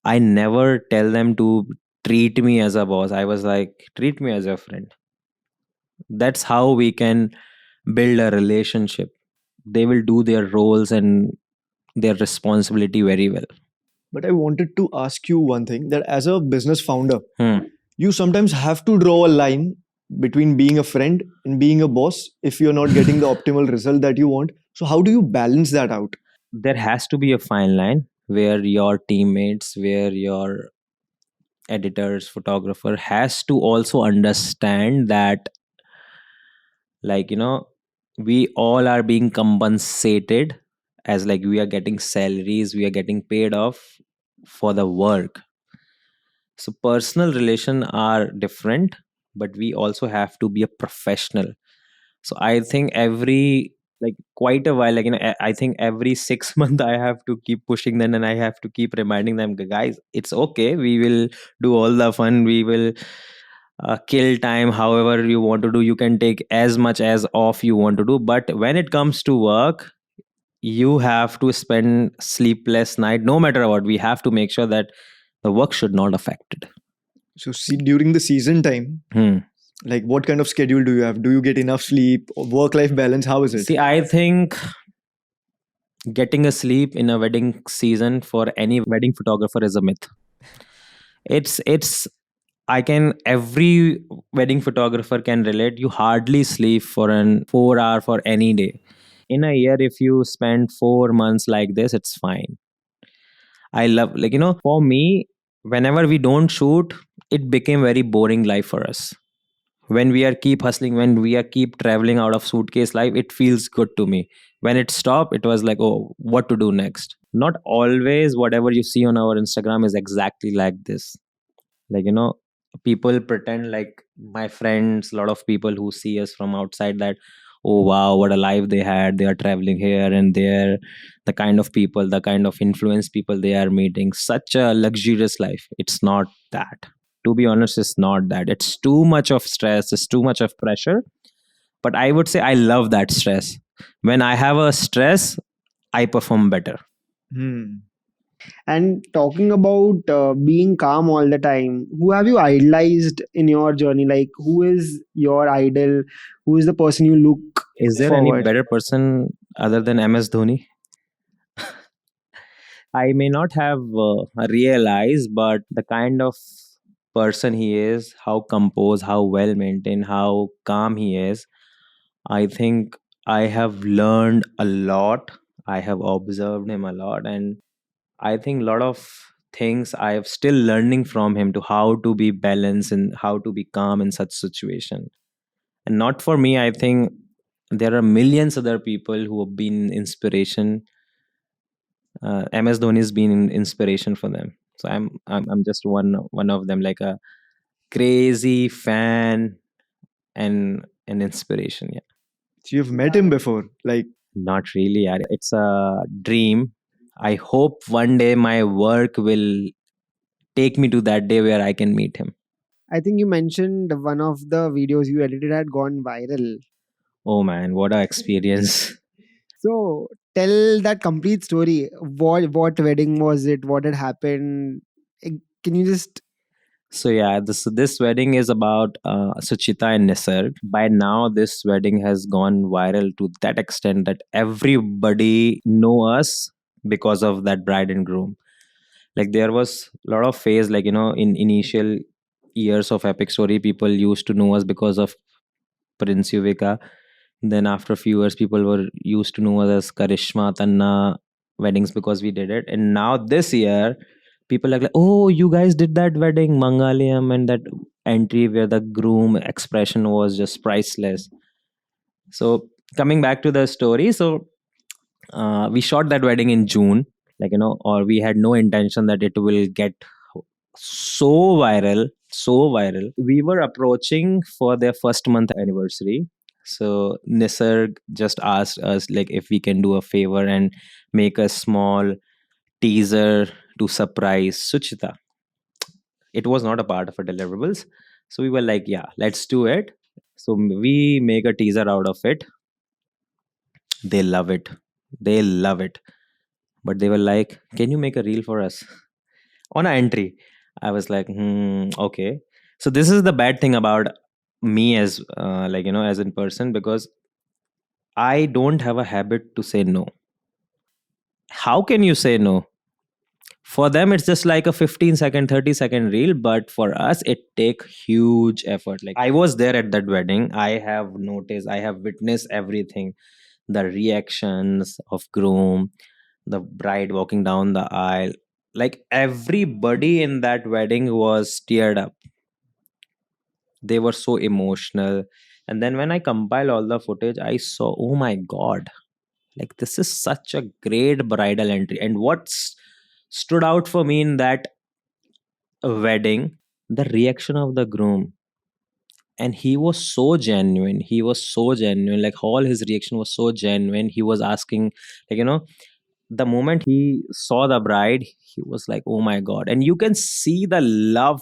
I never tell them to treat me as a boss. I was like, treat me as a friend. That's how we can build a relationship. They will do their roles and their responsibility very well. But I wanted to ask you one thing, that as a business founder, Hmm. you sometimes have to draw a line between being a friend and being a boss if you're not getting the optimal result that you want. So, how do you balance that out? There has to be a fine line where your teammates, where your editors, photographer has to also understand that, like, we all are being compensated, as like we are getting salaries, we are getting paid off for the work. So personal relation are different, but we also have to be a professional. So I think every, like, quite a while, like, I think every 6 month I have to keep pushing them, and I have to keep reminding them, guys, it's okay, we will do all the fun, we will kill time however you want to do, you can take as much as off you want to do, but when it comes to work, you have to spend sleepless night, no matter what. We have to make sure that the work should not affect it. So, see, during the season time, Hmm. like what kind of schedule do you have? Do you get enough sleep? Work life balance? How is it? See, I think getting a sleep in a wedding season for any wedding photographer is a myth. It's I can every wedding photographer can relate. You hardly sleep for an 4 hour for any day. In a year, if you spend 4 months like this, it's fine. I love, like, for me, whenever we don't shoot, it became very boring life for us. When we are keep hustling, when we are keep traveling out of suitcase life, it feels good to me. When it stopped, it was like, oh, what to do next? Not always whatever you see on our Instagram is exactly like this. Like, people pretend, like my friends, a lot of people who see us from outside, that, oh wow, what a life they had, they are traveling here and there, the kind of people, the kind of influence people they are meeting, such a luxurious life. It's not that. To be honest, it's not that. It's too much of stress, it's too much of pressure. But I would say I love that stress. When I have a stress, I perform better. Hmm. and talking about being calm all the time, who have you idolized in your journey? Like, who is your idol? Who is the person you look Is there any forward? better person other than MS Dhoni? I may not have realized, but the kind of person he is, how composed, how well maintained, how calm he is, I think I have learned a lot. I have observed him a lot, and I think a lot of things I am still learning from him, to how to be balanced and how to be calm in such situation. And not for me, I think there are millions other people who have been inspiration. MS Dhoni has been inspiration for them. So I'm just one of them, like a crazy fan and an inspiration. Yeah, So, you've met him before. Like, not really. Yeah, it's a dream. I hope one day my work will take me to that day where I can meet him. I think you mentioned one of the videos you edited had gone viral. Oh man, what a experience! So tell that complete story. What wedding was it? What had happened? Eh, Can you just So yeah, this wedding is about Suchita and Nisarg. By now, this wedding has gone viral to that extent that everybody know us because of that bride and groom. Like there was a lot of phase, like in initial years of Epic Story, people used to know us because of Prince Yuvika. Then after a few years, people were used to know us as Karishma Tanna weddings because we did it. And now this year, people are like, oh, you guys did that wedding, Mangalyam, and that entry where the groom expression was just priceless. So coming back to the story, so we shot that wedding in June, or we had no intention that it will get so viral, so viral. We were approaching for their first month anniversary. So Nisarg just asked us like if we can do a favor and make a small teaser to surprise Suchita. It was not a part of our deliverables. So we were like, yeah, let's do it. So we make a teaser out of it. They love it. They love it. But they were like, can you make a reel for us on our entry? I was like, okay. So this is the bad thing about me as as in person, because I don't have a habit to say no. How can you say no? For them it's just like a 15-second 30-second reel, but for us it take huge effort. Like I was there at that wedding, I have noticed, I have witnessed everything, the reactions of groom, the bride walking down the aisle, like everybody in that wedding was teared up. They were so emotional. And then when I compile all the footage, I saw, oh my god, like this is such a great bridal entry. And what stood out for me in that wedding, the reaction of the groom. And he was so genuine, he was so genuine, like all his reaction was so genuine. He was asking, the moment he saw the bride, he was like, oh my god. And you can see the love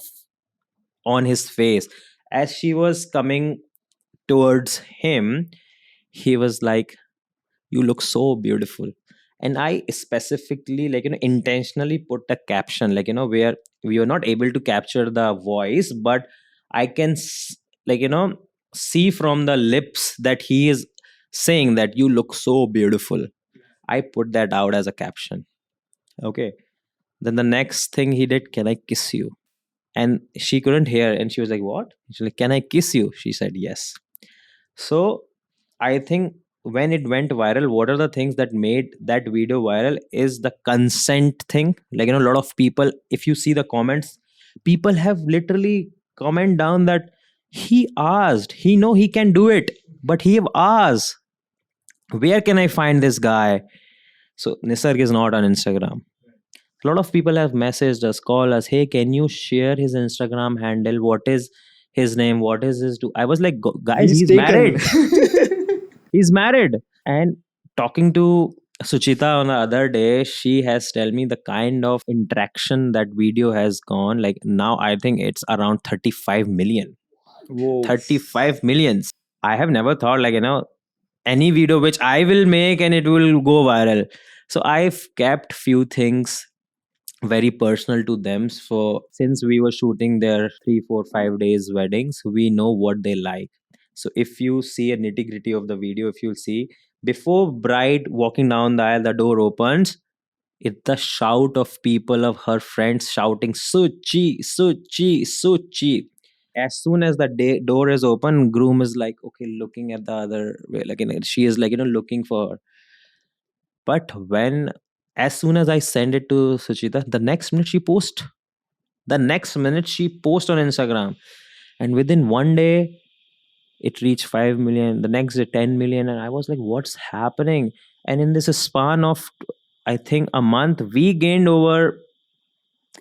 on his face as she was coming towards him. He was like, you look so beautiful. And I specifically, intentionally put a caption, where we were not able to capture the voice, but I can like see from the lips that he is saying that you look so beautiful. I put that out as a caption. Okay. Then the next thing he did, can I kiss you? And she couldn't hear, and she was like, what? She's like, can I kiss you? She said yes. So I think when it went viral, what are the things that made that video viral is the consent thing. A lot of people, if you see the comments, people have literally comment down that he asked, he know he can do it, but he have asked, where can I find this guy? So Nisarg is not on Instagram. A lot of people have messaged us, call us, hey, can you share his Instagram handle? What is his name? What is his do? I was like, guys, he's taken. married. He's married. And talking to Suchita on the other day, she has tell me the kind of interaction that video has gone. Like now I think it's around 35 million. Whoa. 35 millions. I have never thought any video which I will make and it will go viral. So I've kept few things very personal to them. For since we were shooting their 3 4 5 days weddings, we know what they like. So if you see a nitty gritty of the video, if you'll see, before bride walking down the aisle, the door opens, it's the shout of people, of her friends shouting Suchi, Suchi, Suchi. As soon as the door is open, groom is like, okay, looking at the other way, she is looking for her. But when, as soon as I send it to Suchita, the next minute she post. The next minute she post on Instagram. And within one day, it reached 5 million. The next day, 10 million. And I was like, what's happening? And in this span of, I think, a month, we gained over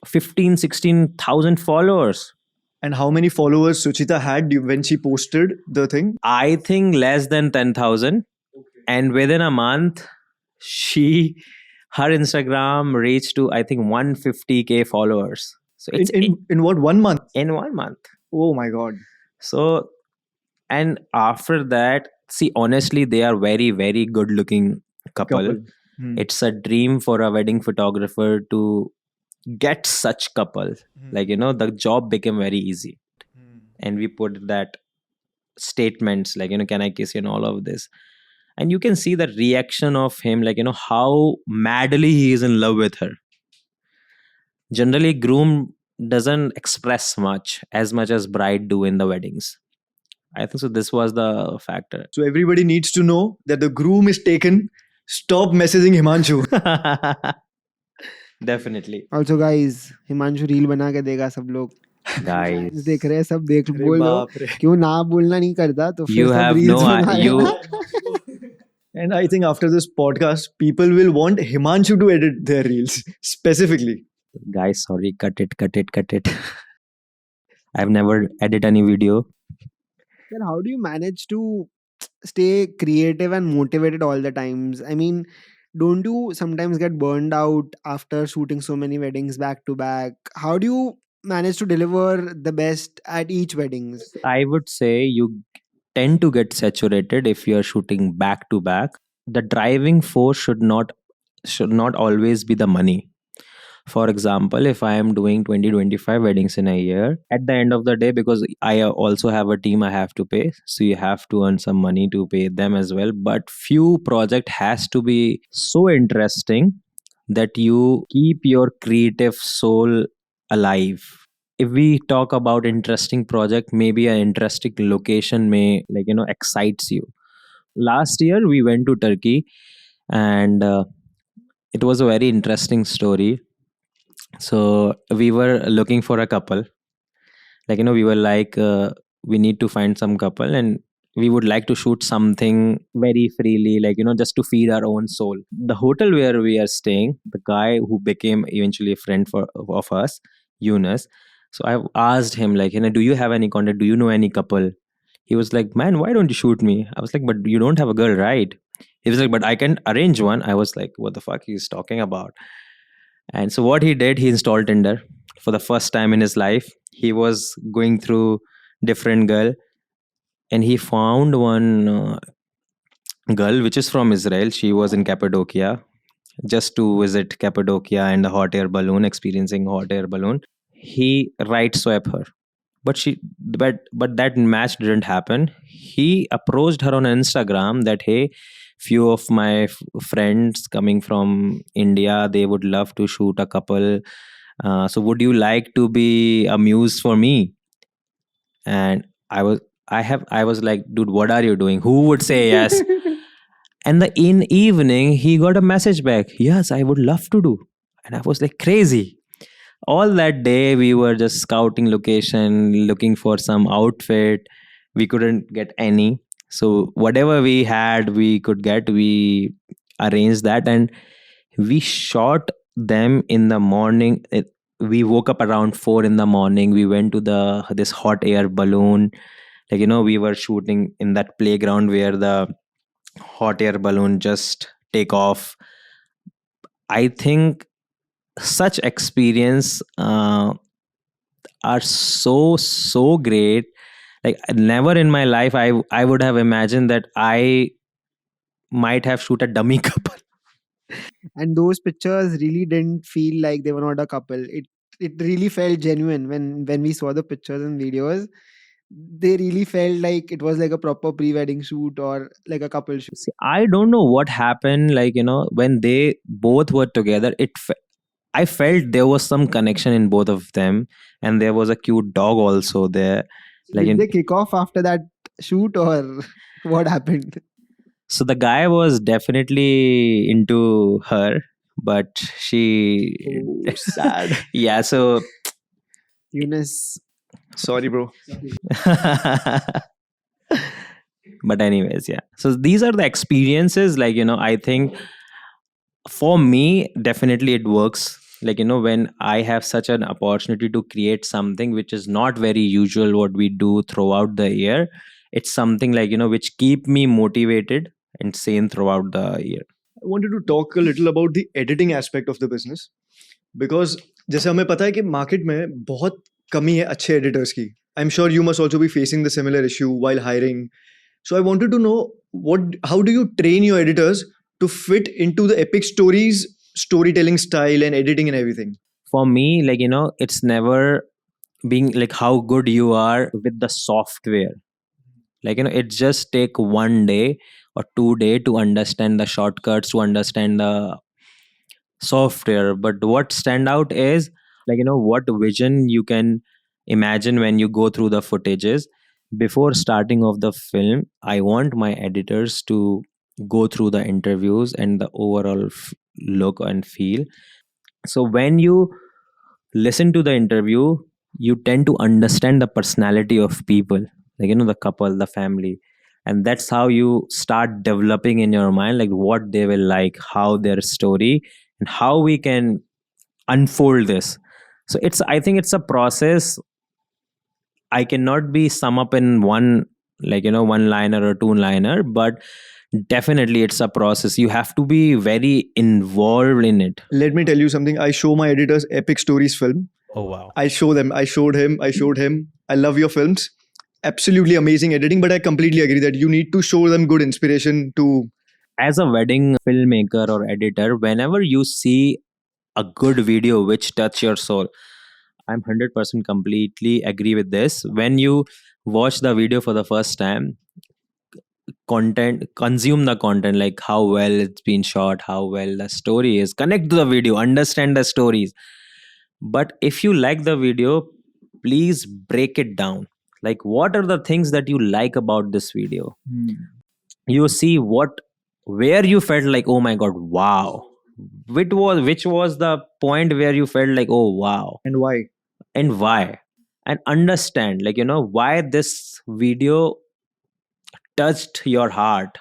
15 16,000 followers. And how many followers Suchita had when she posted the thing? I think less than 10,000. And within a month, her Instagram reached to, I think, 150K followers. So it's In what, 1 month? in 1 month. Oh my god. So, and after that, see, honestly, they are very, very good looking couple. Hmm. It's a dream for a wedding photographer to get such couple, the job became very easy. And we put that statements like, can I kiss you, and all of this. And you can see the reaction of him, like, how madly he is in love with her. Generally, groom doesn't express much as bride do in the weddings. I think so. This was the factor. So everybody needs to know that the groom is taken. Stop messaging Himanshu. Definitely. Also guys, Himanshu reel बना के देगा सब लोग Guys, देख रहे हैं सब देख अरे बोल दो बाप रे. क्यों ना बोलना नहीं करता तो फिर you सब have रील्स no बना And I think after this podcast, people will want Himanshu to edit their reels specifically. guys, sorry, cut it. I've never edited any video. Then how do you manage to stay creative and motivated all the times? I mean, don't you sometimes get burned out after shooting so many weddings back to back? How do you manage to deliver the best at each weddings? I would say you tend to get saturated if you're shooting back to back. The driving force should not always be the money. For example, if I am doing 20-25 weddings in a year, at the end of the day, because I also have a team I have to pay, so you have to earn some money to pay them as well. But few project has to be so interesting that you keep your creative soul alive. If we talk about interesting project, maybe an interesting location may excites you. Last year we went to Turkey, and it was a very interesting story. So we were looking for a couple, we were like, we need to find some couple, and we would like to shoot something very freely, just to feed our own soul. The hotel where we are staying, the guy who became eventually a friend of us, Yunus. So I asked him, like, do you have any contact, do you know any couple? He was like, man, why don't you shoot me? I was like, but you don't have a girl, right? He was like, but I can arrange one. I was like, what the fuck he's talking about? And so what he did, he installed Tinder for the first time in his life. He was going through different girl, and he found one girl which is from Israel. She was in Cappadocia, just to visit Cappadocia and the hot air balloon, experiencing hot air balloon. He right swipe her, but that match didn't happen. He approached her on Instagram that, hey, few of my friends coming from India, they would love to shoot a couple. So would you like to be a muse for me? And I was like, dude, what are you doing? Who would say yes? And in evening, he got a message back. Yes, I would love to do. And I was like, crazy. All that day, we were just scouting location, looking for some outfit. We couldn't get any. So whatever we had, we could get. We arranged that, and we shot them in the morning. We woke up around 4 in the morning. We went to this hot air balloon. We were shooting in that playground where the hot air balloon just take off. I think such experience are so great. Like, never in my life I would have imagined that I might have shoot a dummy couple. And those pictures really didn't feel like they were not a couple. It really felt genuine when we saw the pictures and videos. They really felt like it was like a proper pre-wedding shoot or like a couple shoot. See, I don't know what happened, when they both were together, I felt there was some connection in both of them, and there was a cute dog also there. Did they kick off after that shoot or what happened? So the guy was definitely into her, but she Oh, sad. yeah, so Eunice. Sorry, bro. but anyways, yeah, so these are the experiences, I think for me definitely it works, when I have such an opportunity to create something which is not very usual what we do throughout the year. It's something which keep me motivated and sane throughout the year. I wanted to talk a little about the editing aspect of the business because जैसे हमें पता है कि market में बहुत कमी है अच्छे एडिटर्स की. I'm sure you must also be facing the similar issue while hiring. So I wanted to know how do you train your editors to fit into the epic stories, storytelling style and editing and everything? for me, like, it's never being like how good you are with the software. Like, it just take 1 day or 2 day to understand the shortcuts, to understand the software. But what stand out is, like, what vision you can imagine when you go through the footages. Before starting of the film, I want my editors to go through the interviews and the overall look and feel. So when you listen to the interview, you tend to understand the personality of people, like, the couple, the family. And that's how you start developing in your mind, like, what they will like, how their story, and how we can unfold this. So I think it's a process. I cannot be sum up in one, like, one liner or two liner, but definitely it's a process. You have to be very involved in it. Let me tell you something. I show my editors Epic Stories film. Oh, wow. I show them. I showed him. I showed him. I love your films. Absolutely amazing editing. But I completely agree that you need to show them good inspiration to. As a wedding filmmaker or editor, whenever you see a good video which touch your soul, I'm 100% completely agree with this. When you watch the video for the first time, consume the content, like how well it's been shot, how well the story is, connect to the video, understand the stories. But if you like the video, please break it down. Like, what are the things that you like about this video? You see where you felt like, oh my god, wow. Which was the point where you felt like, oh wow, And why? and why? And understand, like, why this video touched your heart.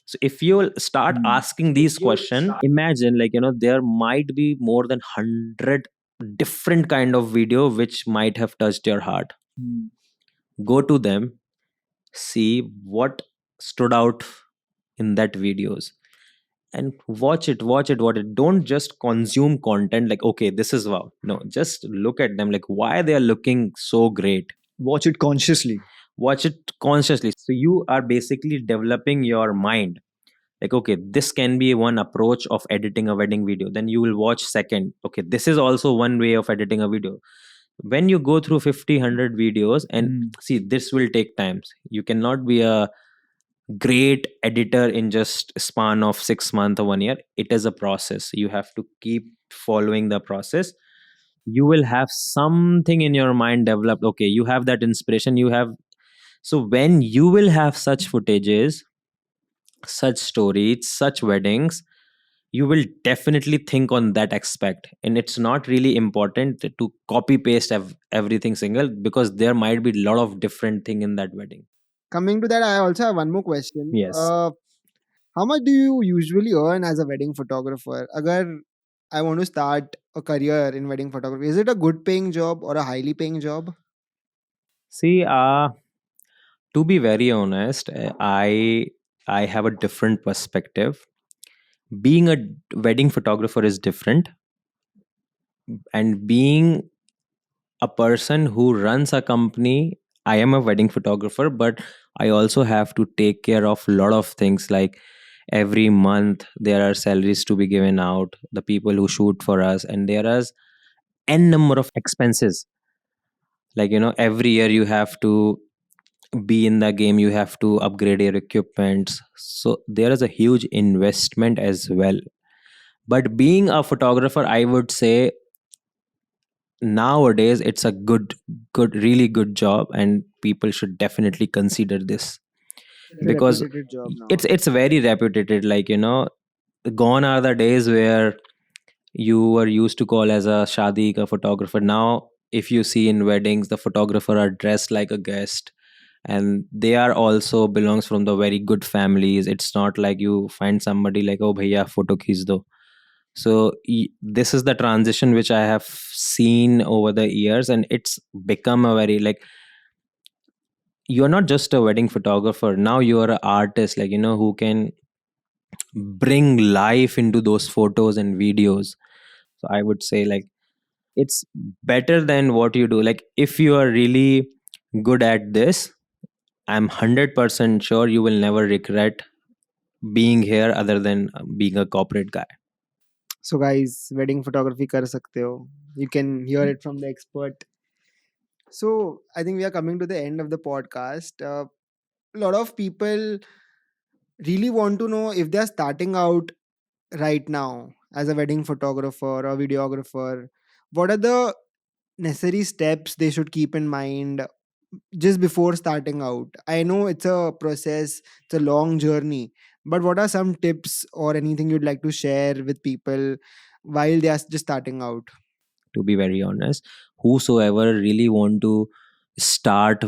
So if you start asking these questions, imagine, like, there might be more than 100 different kind of video which might have touched your heart. Go to them, see what stood out in that videos, and watch it. Don't just consume content like, okay, this is wow. No, just look at them, like, why they are looking so great. Watch it consciously. Watch it consciously. So you are basically developing your mind, like, okay, this can be one approach of editing a wedding video. Then you will watch second, okay, this is also one way of editing a video. When you go through 50 100 videos, and see, this will take times. You cannot be a great editor in just a span of 6 months or 1 year. It is a process. You have to keep following the process. You will have something in your mind developed. Okay, you have that inspiration, you have. So when you will have such footages, such stories, such weddings, you will definitely think on that aspect. And it's not really important to copy paste everything single, because there might be a lot of different thing in that wedding. Coming to that, I also have one more question. Yes. How much do you usually earn as a wedding photographer? Agar I want to start a career in wedding photography, is it a good paying job or a highly paying job? See, to be very honest, I have a different perspective. Being a wedding photographer is different, and being a person who runs a company, I am a wedding photographer, but I also have to take care of a lot of things. Like, every month there are salaries to be given out, the people who shoot for us, and there is n number of expenses. Like, every year you have to be in the game, you have to upgrade your equipment. So there is a huge investment as well. But being a photographer, I would say nowadays it's a really good job, and people should definitely consider this, It's a because reputed job now. it's very reputed. Like, gone are the days where you were used to call as a shadi ka photographer. Now if you see in weddings, the photographer are dressed like a guest, and they are also belongs from the very good families. It's not like you find somebody like, oh bhaiya, photo khich do. So this is the transition which I have seen over the years, and it's become a very, like, you're not just a wedding photographer now, you are an artist, like, who can bring life into those photos and videos. So I would say, like, it's better than what you do. Like, if you are really good at this, I'm 100% sure you will never regret being here, other than being a corporate guy. So guys, wedding photography कर सकते हो. You can hear it from the expert. So I think we are coming to the end of the podcast. A lot of people really want to know if they are starting out right now as a wedding photographer or videographer. What are the necessary steps they should keep in mind just before starting out? I know it's a process, it's a long journey, but what are some tips or anything you'd like to share with people while they are just starting out? To be very honest, whosoever really want to start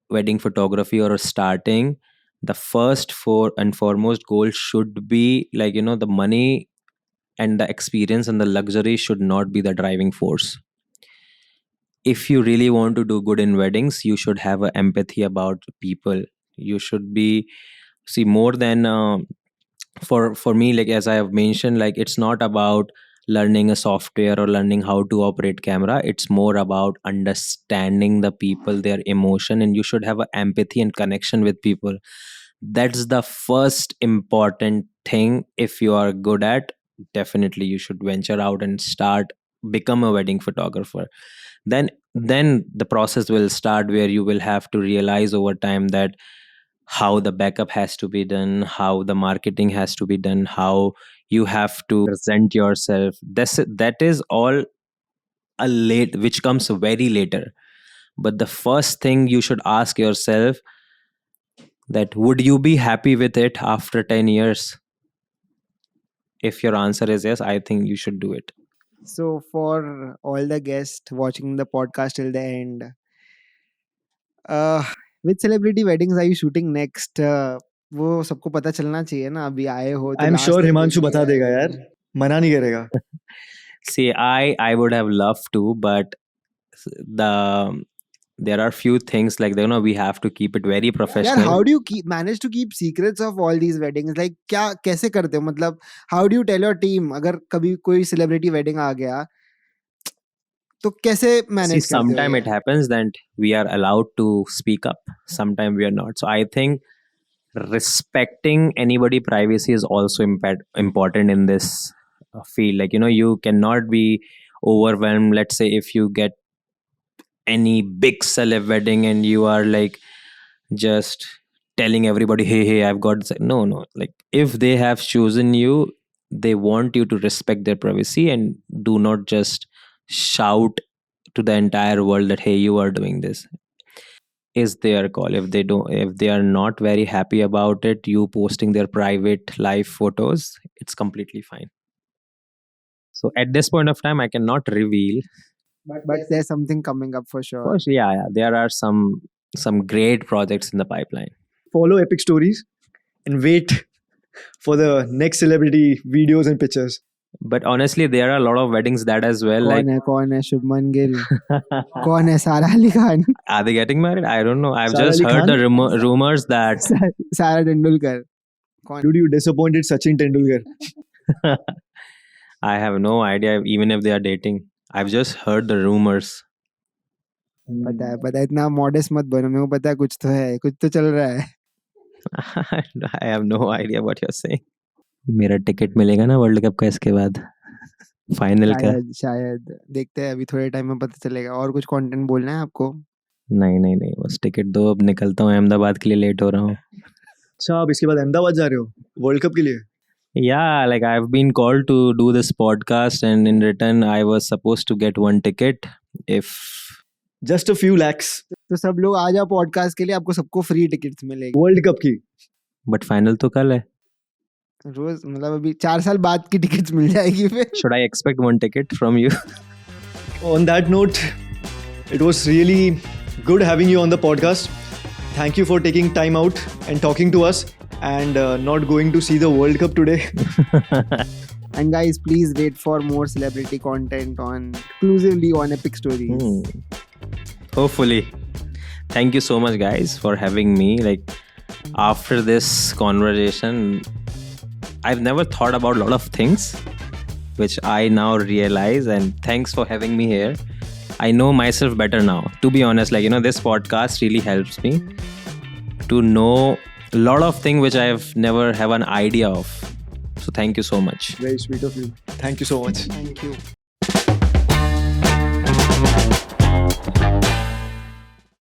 wedding photography or starting, the first for and foremost goal should be like, the money and the experience and the luxury should not be the driving force. If you really want to do good in weddings, you should have a empathy about people. You should be, see, more than for me, like as I have mentioned, like it's not about learning a software or learning how to operate camera. It's more about understanding the people, their emotion, and you should have a empathy and connection with people. That's the first important thing. If you are good at, definitely you should venture out and start become a wedding photographer. Then the process will start, where you will have to realize over time that how the backup has to be done, how the marketing has to be done, how you have to present yourself. That is all a late, which comes very later. But the first thing you should ask yourself, that would you be happy with it after 10 years? If your answer is yes, I think you should do it. So for all the guests watching the podcast till the end, uh, which celebrity weddings are you shooting next? वो सबको पता चलना चाहिए ना, अभी आए हो तो आई एम last श्योर तक हिमांशु देख बता के देगा आए यार, हो. मना नहीं करेगा. See, I would have loved to, but the there are few things, like, we have to keep it very यार, professional. how do you manage to keep secrets of all these weddings? Like क्या कैसे करते हो? मतलब how do you tell your team अगर कभी कोई celebrity wedding आ गया तो कैसे See, मैनेज करते हो sometime ये? it happens that we are allowed to speak up, sometime we are not. So I think respecting anybody privacy is also important in this field. Like, you cannot be overwhelmed. Let's say if you get any big celeb wedding and you are like just telling everybody, hey, I've got this. No, like if they have chosen you, they want you to respect their privacy and do not just shout to the entire world that, hey, you are doing this. Is their call. If they are not very happy about it, you posting their private live photos, it's completely fine. So at this point of time, I cannot reveal. But there's something coming up for sure. Of course, yeah, there are some great projects in the pipeline. Follow Epic Stories and wait for the next celebrity videos and pictures. But honestly, there are a lot of weddings that as well. Like, कौन है शुभमन गिल? कौन है सारा Ali Khan? are they getting married? I don't know. I've Sara just Ali heard Khan? the rumors that सारा Tendulkar. Dude, you disappointed Sachin Tendulkar. I have no idea even if they are dating. I've just heard the rumors. पता है इतना modest मत बनो, मेरे को पता है कुछ तो है, कुछ तो चल रहा है. I have no idea what you're saying. मेरा टिकट मिलेगा ना वर्ल्ड कप का इसके बाद, फाइनल का? शायद देखते हैं, अभी थोड़े टाइम में पता चलेगा. और कुछ कंटेंट बोलना है आपको? नहीं, बस टिकट दो, अब निकलता हूँ, अहमदाबाद के लिए लेट हो रहा हूँ. अच्छा, आप इसके बाद अहमदाबाद जा रहे हो वर्ल्ड कप के लिए? Yeah, like I've been called to do this podcast, and in return I was supposed to get one ticket. If Just a few lakhs. तो सब लोग आ जाओ पॉडकास्ट के लिए, आपको सबको फ्री टिकट्स मिलेगी वर्ल्ड कप की. but final तो कल है. रोज, मतलब अभी 4 साल बाद की टिकट्स मिल जाएगी फिर. Should I expect one ticket from you? On that note, it was really good having you on the podcast. Thank you for taking time out and talking to us and not going to see the World Cup today. And guys, please wait for more celebrity content on exclusively on Epic Stories. Hopefully. Thank you so much, guys, for having me. Like, after this conversation, I've never thought about a lot of things, which I now realize, and thanks for having me here. I know myself better now. To be honest, like, this podcast really helps me to know a lot of things which I've never have an idea of. So thank you so much. Very sweet of you. Thank you so much. Thank you.